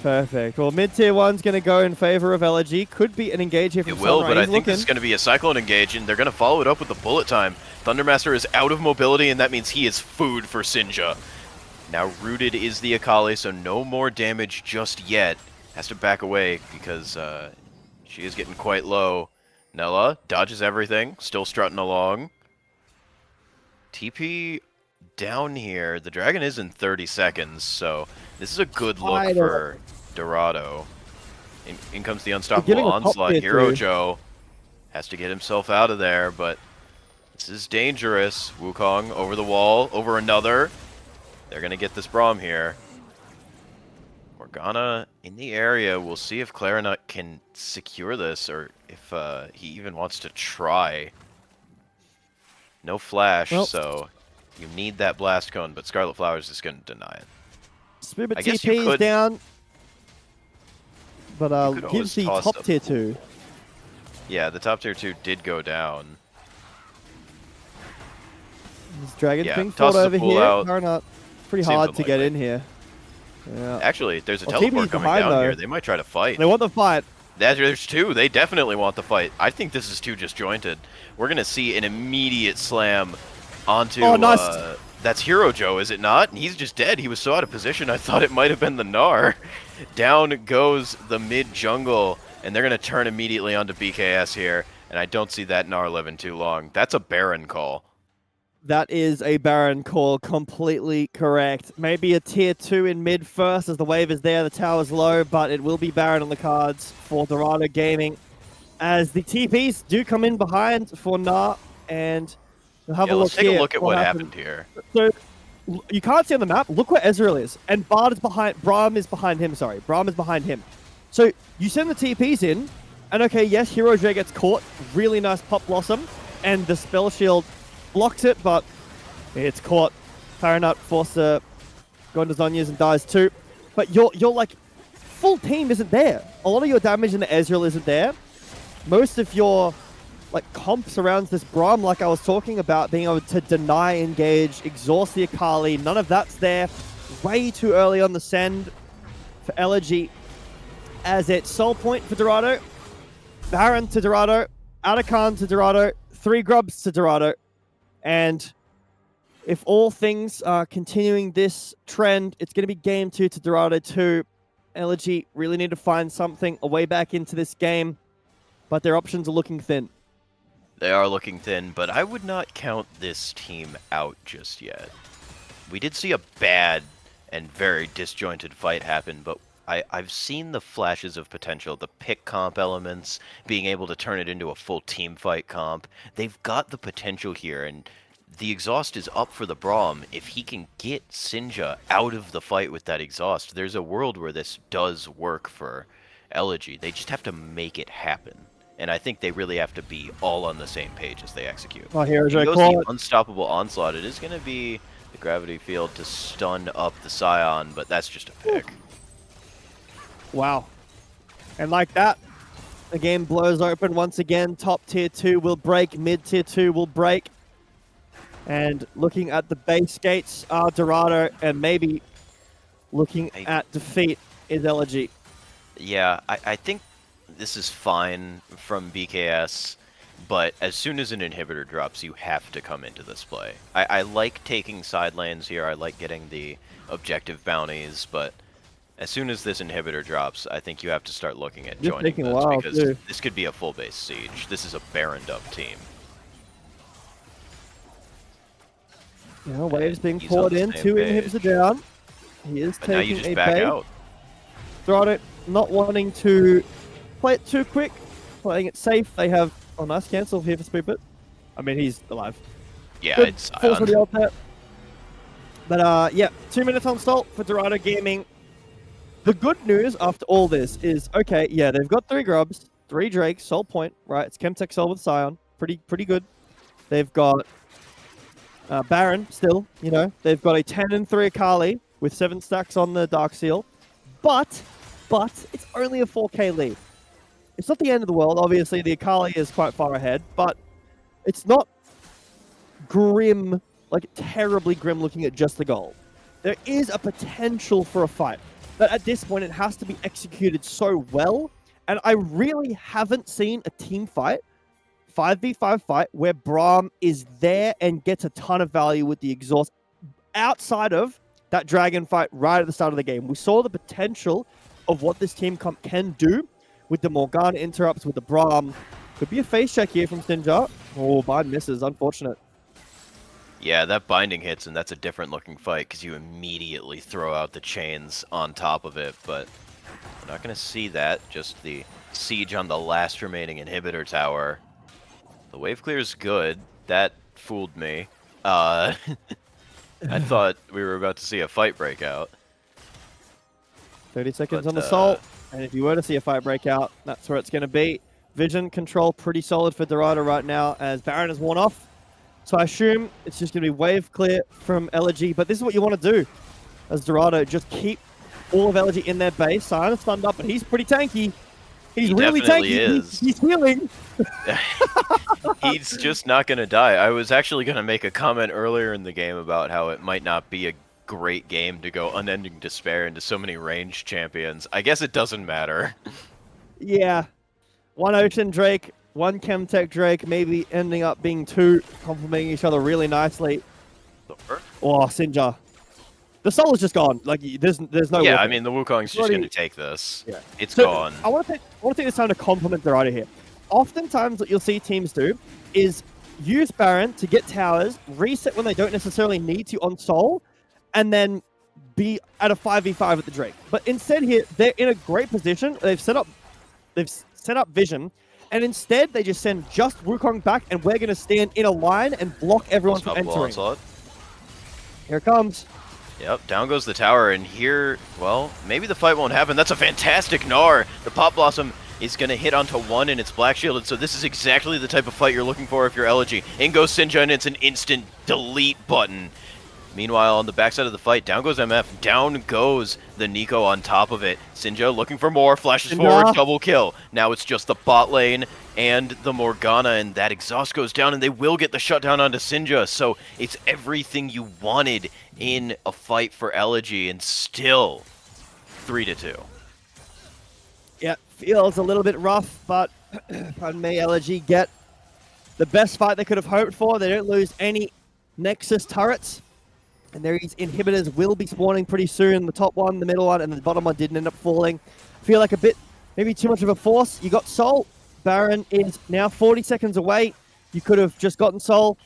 Perfect. Well, mid-tier 1's going to go in favor of Elegy. Could be an engage here from It will, Sunrise. but I think this is going to be a Cyclone engage, and they're going to follow it up with the bullet time. Thundermaster is out of mobility, and that means he is food for Sinja. Now rooted is the Akali, so no more damage just yet. Has to back away because she is getting quite low. Nella dodges everything, still strutting along. TP down here. The dragon is in 30 seconds, so this is a good look for Dorado. In comes the unstoppable onslaught. Hero Joe has to get himself out of there, but this is dangerous. Wukong over the wall, over another. They're going to get this Braum here. Morgana in the area. We'll see if Clarinut can secure this, or if he even wants to try. No flash, so you need that blast cone, but Scarlet Flowers is going to deny it. Spirit TP is down, but gives the top tier 2. Yeah, the top tier 2 did go down. This Dragon's being fought over here. Clarinut, pretty hard to get in here. Yeah. Actually, there's a teleport coming down here. They might try to fight. They want the fight. There's two. They definitely want the fight. I think this is too disjointed. We're going to see an immediate slam onto... Oh, nice. That's Hero Joe, is it not? And he's just dead. He was so out of position, I thought it might have been the Gnar. Down goes the mid-jungle, and they're going to turn immediately onto BKS here. And I don't see that Gnar living too long. That's a Baron call. That is a Baron call, completely correct. Maybe a tier 2 in mid first as the wave is there, the tower's low, but it will be Baron on the cards for Dorado Gaming. As the TPs do come in behind for Gnar, and we'll have a look here. Let's take a look at what happened here. So, you can't see on the map, look where Ezreal is, and Bard is behind, Braum is behind him, sorry. Braum is behind him. So, you send the TPs in, and okay, yes, Hero J gets caught, really nice Pop Blossom, and the Spell Shield blocks it, but it's caught. Clarinut forced to go into Zhonya's and dies too. But your like full team isn't there. A lot of your damage in the Ezreal isn't there. Most of your like comp surrounds this Braum, like I was talking about, being able to deny engage, exhaust the Akali. None of that's there. Way too early on the send for Elegy. As it's soul point for Dorado, Baron to Dorado, Atakan to Dorado, 3 grubs to Dorado. And if all things are continuing this trend, it's going to be game 2 to Dorado 2. Elegy really need to find something, a way back into this game, but their options are looking thin. They are looking thin, but I would not count this team out just yet. We did see a bad and very disjointed fight happen, but I've seen the flashes of potential, the pick comp elements, being able to turn it into a full team fight comp. They've got the potential here, and the exhaust is up for the Braum. If he can get Sinja out of the fight with that exhaust, there's a world where this does work for Elegy. They just have to make it happen. And I think they really have to be all on the same page as they execute. Oh, here's goes the unstoppable onslaught. It is going to be the gravity field to stun up the Scion, but that's just a pick. Wow. And like that, The game blows open once again. Top tier 2 will break. Mid tier 2 will break. And looking at the base gates are Dorado, and maybe looking at defeat is Elegy. Yeah, I think this is fine from BKS, but as soon as an inhibitor drops, you have to come into this play. I like taking side lanes here. I like getting the objective bounties, but as soon as this inhibitor drops, I think you have to start looking at joining this, because this could be a full base siege. This is a Baroned up team. Yeah, waves being poured in. 2 inhibs are down. He is taking now you just a back bait. out. Dorado not wanting to play it too quick, playing it safe. They have nice cancel here for Spoopit. I mean, he's alive. Yeah, Good it's force for the ult there. But yeah, 2 minutes on salt for Dorado Gaming. The good news after all this is, okay, yeah, they've got 3 grubs, 3 drakes, soul point, right? It's Chemtech Soul with Scion, pretty good. They've got Baron still, you know. They've got a 10 and 3 Akali with 7 stacks on the Dark Seal, but it's only a 4k lead. It's not the end of the world. Obviously, the Akali is quite far ahead, but it's not grim, like terribly grim looking at just the goal. There is a potential for a fight, but at this point, it has to be executed so well, and I really haven't seen a team fight, 5v5 fight, where Braum is there and gets a ton of value with the exhaust outside of that dragon fight right at the start of the game. We saw the potential of what this team can do with the Morgana interrupts, with the Braum. Could be a face check here from Sinjar. Oh, Bind misses. Unfortunate. Yeah, that binding hits, and that's a different looking fight because you immediately throw out the chains on top of it, but we're not going to see that. Just the siege on the last remaining inhibitor tower. The wave clear is good. That fooled me. I thought we were about to see a fight break out. 30 seconds on the salt, and if you were to see a fight break out, that's where it's going to be. Vision control pretty solid for Dorado right now as Baron has worn off. So I assume it's just going to be wave clear from Elegy, but this is what you want to do as Dorado. Just keep all of Elegy in their base. Sion is stunned up, but he's pretty tanky. He's really tanky. He's healing. He's just not going to die. I was actually going to make a comment earlier in the game about how it might not be a great game to go Unending Despair into so many ranged champions. I guess it doesn't matter. Yeah. 1 Ocean Drake, 1 Chemtech Drake, maybe ending up being 2, complementing each other really nicely. Oh, Sinjar. The soul is just gone. Like, there's no. Yeah, I mean, the Wukong's just going to take this. Yeah. It's gone. I want to take this time to compliment Dorado here. Oftentimes, what you'll see teams do is use Baron to get towers, reset when they don't necessarily need to on soul, and then be at a 5v5 at the Drake. But instead here, they're in a great position. They've set up Vision, and instead they just send just Wukong back, and we're going to stand in a line and block everyone from entering. Here it comes. Yep, down goes the tower, and here, well, maybe the fight won't happen. That's a fantastic Gnar. The Pop Blossom is going to hit onto 1 and it's Black Shielded, so this is exactly the type of fight you're looking for if you're Elegy. In goes Sinja, and it's an instant delete button. Meanwhile, on the backside of the fight, down goes MF, down goes the Nico on top of it. Sinja looking for more, flashes forward, double kill. Now it's just the bot lane and the Morgana, and that exhaust goes down, and they will get the shutdown onto Sinja. So it's everything you wanted in a fight for Elegy, and still 3-2. Yeah, feels a little bit rough, but pardon me, Elegy get the best fight they could have hoped for. They don't lose any Nexus turrets. And these inhibitors will be spawning pretty soon. The top one, the middle one, and the bottom one didn't end up falling. Feel like a bit, maybe too much of a force. You got Soul. Baron is now 40 seconds away. You could have just gotten Soul,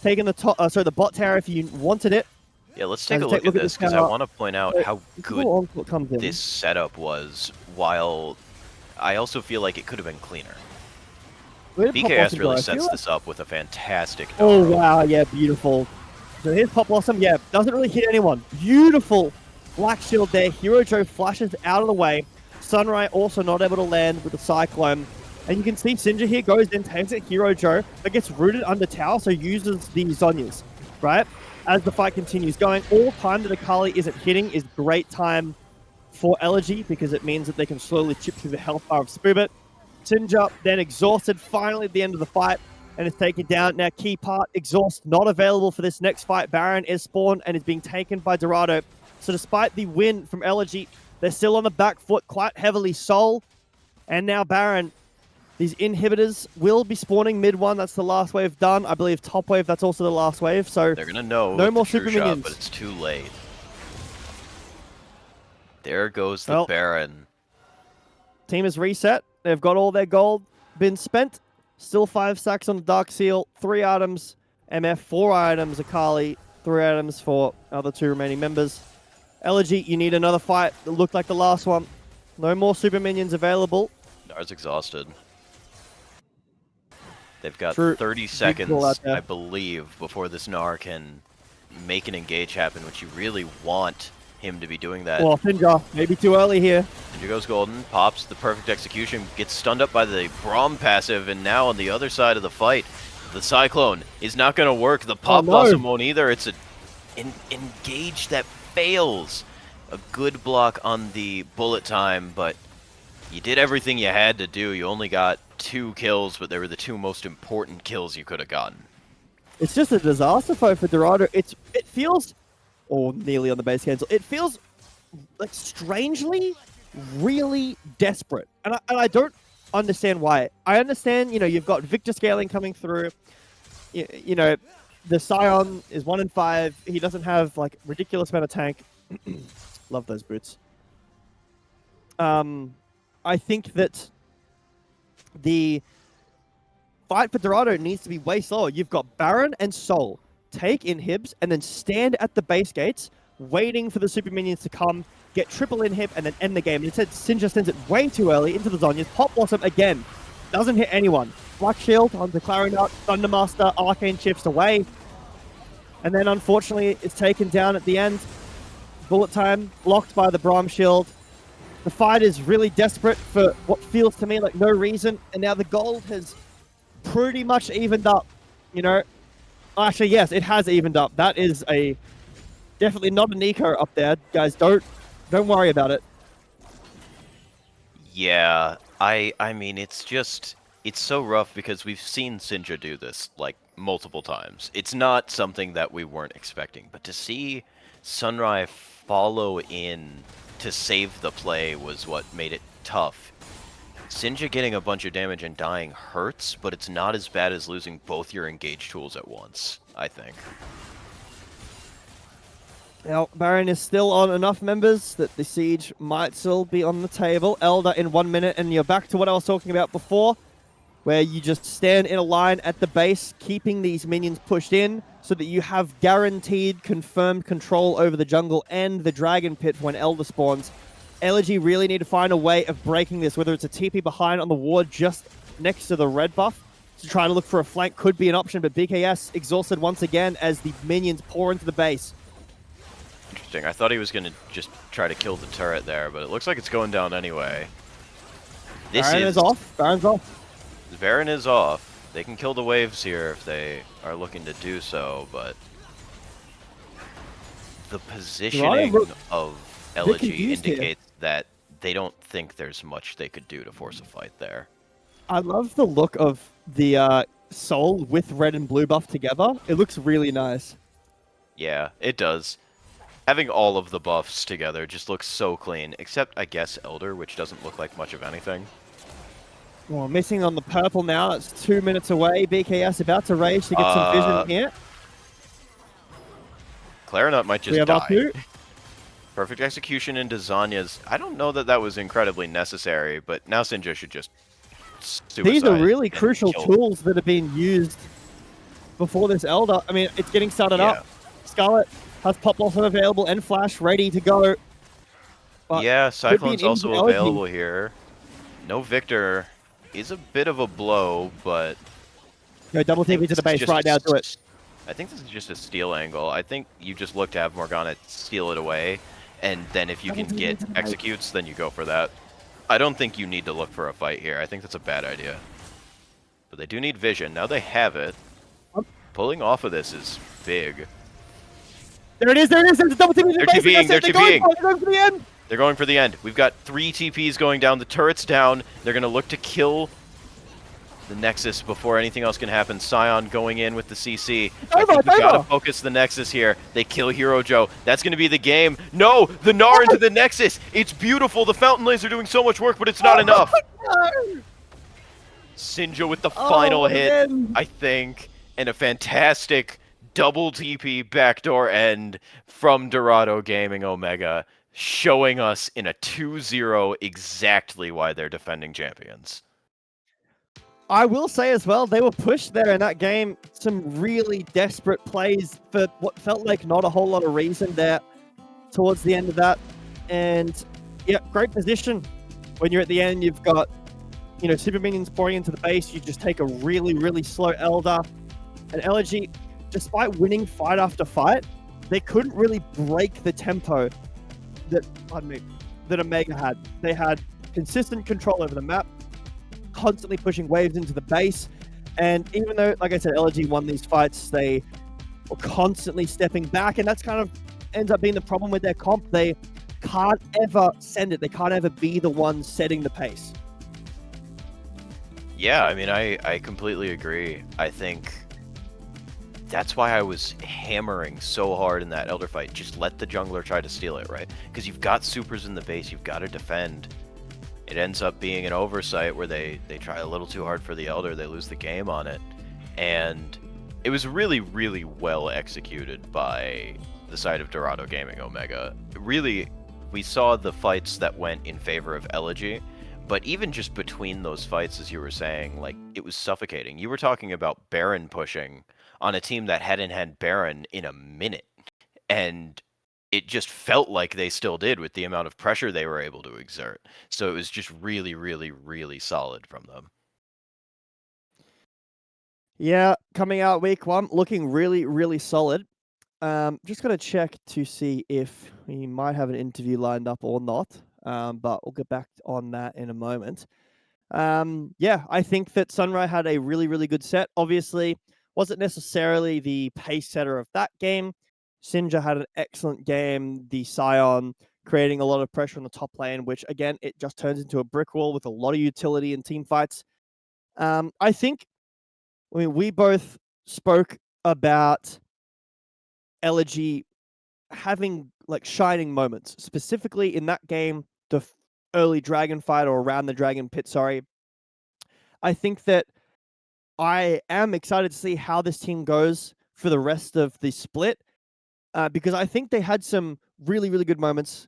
taken the top, the bot tower if you wanted it. Yeah, let's take a look at this, because I want to point out how good this setup was, while I also feel like it could have been cleaner. BKS really sets this up with a fantastic Dorado. Oh, wow, yeah, beautiful. So here's Pop Blossom. Yeah, doesn't really hit anyone. Beautiful Black Shield there. Hero Joe flashes out of the way. Sunray also not able to land with the Cyclone. And you can see Sinja here goes in, takes it, Hero Joe, but gets rooted under tower, so uses the Zonyas, right? As the fight continues going, all time that Akali isn't hitting is great time for Elegy, because it means that they can slowly chip through the health bar of Spoobit. Sinja then exhausted finally at the end of the fight and is taken down. Now, key part, exhaust not available for this next fight. Baron is spawned and is being taken by Dorado. So despite the win from Elegy, they're still on the back foot quite heavily. Soul and now Baron. These inhibitors will be spawning mid one. That's the last wave done. I believe top wave, that's also the last wave. So they're going to know no more the super true shot, minions. but it's too late. There goes the Baron. Team is reset. They've got all their gold been spent. Still 5 stacks on the Dark Seal. 3 items. MF, 4 items. Akali, 3 items for other 2 remaining members. Elegy, you need another fight that looked like the last one. No more super minions available. Nar's exhausted. They've got True. 30 seconds, I believe, before this Gnar can make an engage happen, which you really want him to be doing that. Well, Sinja, maybe too early here. Sinja goes golden, pops the perfect execution, gets stunned up by the Braum passive, and now on the other side of the fight, the Cyclone is not going to work. The Pop Blossom won't either. It's an engage that fails. A good block on the bullet time, but you did everything you had to do. You only got 2 kills, but they were the 2 most important kills you could have gotten. It's just a disaster fight for Dorado. It feels, or nearly on the base cancel, it feels like strangely really desperate. And I don't understand why. I understand, you know, you've got Victor scaling coming through. You know, the Scion is 1 in 5. He doesn't have like ridiculous amount of tank. Love those boots. I think that the fight for Dorado needs to be way slower. You've got Baron and Soul. Take inhibs and then stand at the base gates, waiting for the super minions to come, get triple inhib, and then end the game. Instead, Sinja sends it way too early into the Zhonya's. Pop Blossom again. Doesn't hit anyone. Black Shield onto Clarinet, Thundermaster, Arcane shifts away. And then, unfortunately, it's taken down at the end. Bullet time, blocked by the Braum Shield. The fight is really desperate for what feels to me like no reason. And now the gold has pretty much evened up, you know. Actually, yes, it has evened up. That is definitely not an eco up there. Guys, don't worry about it. Yeah, I mean, it's so rough because we've seen Sinja do this, like, multiple times. It's not something that we weren't expecting, but to see Sunrai follow in to save the play was what made it tough. Sinja getting a bunch of damage and dying hurts, but it's not as bad as losing both your engage tools at once, I think. Now, Baron is still on enough members that the siege might still be on the table. Elder in 1 minute, and you're back to what I was talking about before, where you just stand in a line at the base, keeping these minions pushed in so that you have guaranteed, confirmed control over the jungle and the Dragon Pit when Elder spawns. Elegy really need to find a way of breaking this, whether it's a TP behind on the ward just next to the red buff. So trying to look for a flank could be an option, but BKS exhausted once again as the minions pour into the base. Interesting. I thought he was going to just try to kill the turret there, but it looks like it's going down anyway. Baron is off. Baron's off. Baron is off. They can kill the waves here if they are looking to do so, but the positioning of Elegy indicates that they don't think there's much they could do to force a fight there. I love the look of the Soul with red and blue buff together. It looks really nice. Yeah, it does. Having all of the buffs together just looks so clean, except, I guess, Elder, which doesn't look like much of anything. Well, missing on the purple now. It's 2 minutes away. BKS about to rage to get some vision here. Clarinet might just die. Perfect execution into Zhonya's. I don't know that that was incredibly necessary, but now Sinja should just suicide. These are really crucial tools that have been used before this Elder. I mean, it's getting started up. Scarlet has Pop Blossom available and Flash ready to go. Yeah, Cyclone's also available here. No Victor is a bit of a blow, but... Go double TP to the base right now, do it. I think this is just a steal angle. I think you just look to have Morgana steal it away, and then if you can get executes, then you go for that. I don't think you need to look for a fight here. I think that's a bad idea. But they do need vision. Now they have it. Pulling off of this is big. There it is, there it is. There's a double TP to the base. They're TPing. They're going for the end. They're going for the end. We've got 3 TPs going down. The turret's down. They're going to look to kill the Nexus before anything else can happen. Sion going in with the CC. I think we gotta focus the Nexus here. They kill Hero Joe. That's gonna be the game. No! The Gnar into the Nexus! It's beautiful! The Fountain Laser doing so much work, but it's not enough! No! Sinja with the final hit, man. I think. And a fantastic double TP backdoor end from Dorado Gaming Omega, showing us in a 2-0 exactly why they're defending champions. I will say as well, they were pushed there in that game. Some really desperate plays for what felt like not a whole lot of reason there towards the end of that. And yeah, great position. When you're at the end, you've got, super minions pouring into the base. You just take a really, really slow Elder. And Elegy, despite winning fight after fight, they couldn't really break the tempo that Omega had. They had consistent control over the map, constantly pushing waves into the base. And even though, like I said, Elegy won these fights, they were constantly stepping back. And that's kind of ends up being the problem with their comp. They can't ever send it. They can't ever be the one setting the pace. Yeah, I mean, I completely agree. I think that's why I was hammering so hard in that Elder fight. Just let the jungler try to steal it, right? Because you've got supers in the base, you've got to defend. It ends up being an oversight where they try a little too hard for the Elder, they lose the game on it. And it was really, really well executed by the side of Dorado Gaming Omega. Really, we saw the fights that went in favor of Elegy, but even just between those fights, as you were saying, like, it was suffocating. You were talking about Baron pushing on a team that hadn't had Baron in a minute, and it just felt like they still did with the amount of pressure they were able to exert. So it was just really, really, really solid from them. Yeah, coming out week 1, looking really, really solid. Just going to check to see if we might have an interview lined up or not, but we'll get back on that in a moment. Yeah, I think that Sunray had a really, really good set. Obviously, wasn't necessarily the pace setter of that game. Sinja had an excellent game. The Sion creating a lot of pressure on the top lane, which, again, it just turns into a brick wall with a lot of utility in team fights. I think, we both spoke about Elegy having like shining moments, specifically in that game, the early dragon fight or around the dragon pit. Sorry. I think that I am excited to see how this team goes for the rest of the split, because I think they had some really, really good moments.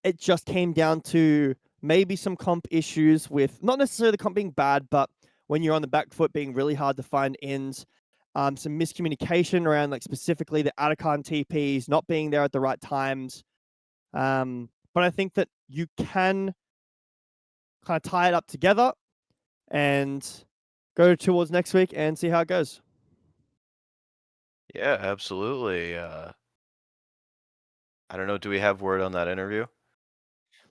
It just came down to maybe some comp issues with not necessarily the comp being bad, but when you're on the back foot, being really hard to find ends. Some miscommunication around, like, specifically the Atacon TPs not being there at the right times. But I think that you can kind of tie it up together and go towards next week and see how it goes. Yeah, absolutely. I don't know, do we have word on that interview?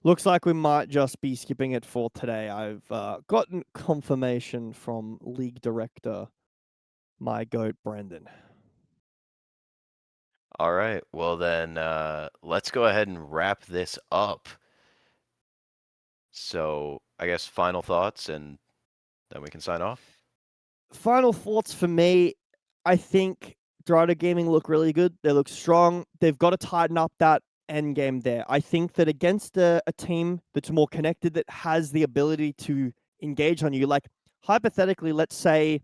Looks like we might just be skipping it for today. I've gotten confirmation from league director, my goat, Brandon. All right, well then, let's go ahead and wrap this up. So, I guess final thoughts, and then we can sign off. Final thoughts for me, I think Dorado Gaming look really good. They look strong. They've got to tighten up that end game there. I think that against a team that's more connected, that has the ability to engage on you, like hypothetically, let's say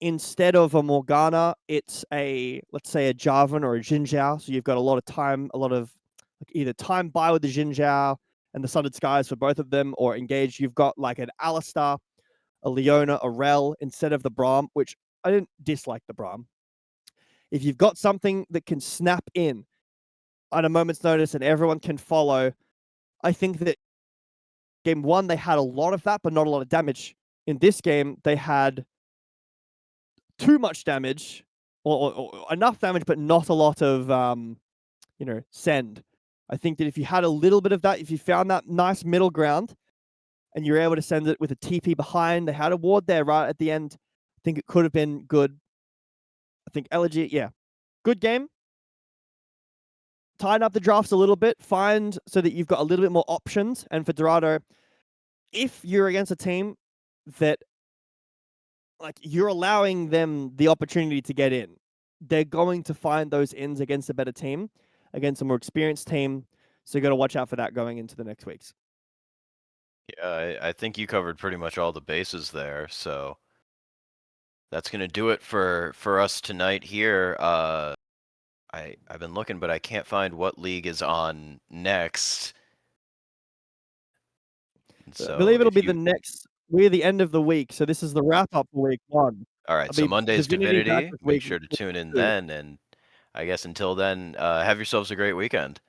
instead of a Morgana, it's let's say a Jarvan or a Xin Zhao. So you've got a lot of time, a lot of either time buy with the Xin Zhao and the Sundered Skies for both of them, or engage. You've got like an Alistar, a Leona, a Rel instead of the Braum, which I didn't dislike the Braum. If you've got something that can snap in at a moment's notice and everyone can follow, I think that game 1, they had a lot of that, but not a lot of damage. In this game, they had too much damage, or enough damage, but not a lot of, send. I think that if you had a little bit of that, if you found that nice middle ground and you're able to send it with a TP behind, they had a ward there right at the end, I think it could have been good. I think Elegy, yeah, good game. tighten up the drafts a little bit, find so that you've got a little bit more options. And for Dorado, if you're against a team that like you're allowing them the opportunity to get in, they're going to find those ins against a better team, against a more experienced team. So you got to watch out for that going into the next weeks. Yeah, I think you covered pretty much all the bases there. So that's gonna do it for us tonight here. I've been looking, but I can't find what league is on next. I believe it'll be you... the next. We're the end of the week, so this is the wrap up for week 1. All right, I'll so be Monday's Divinity back Divinity. with Make week sure to tune in 2. then, and I guess until then, have yourselves a great weekend.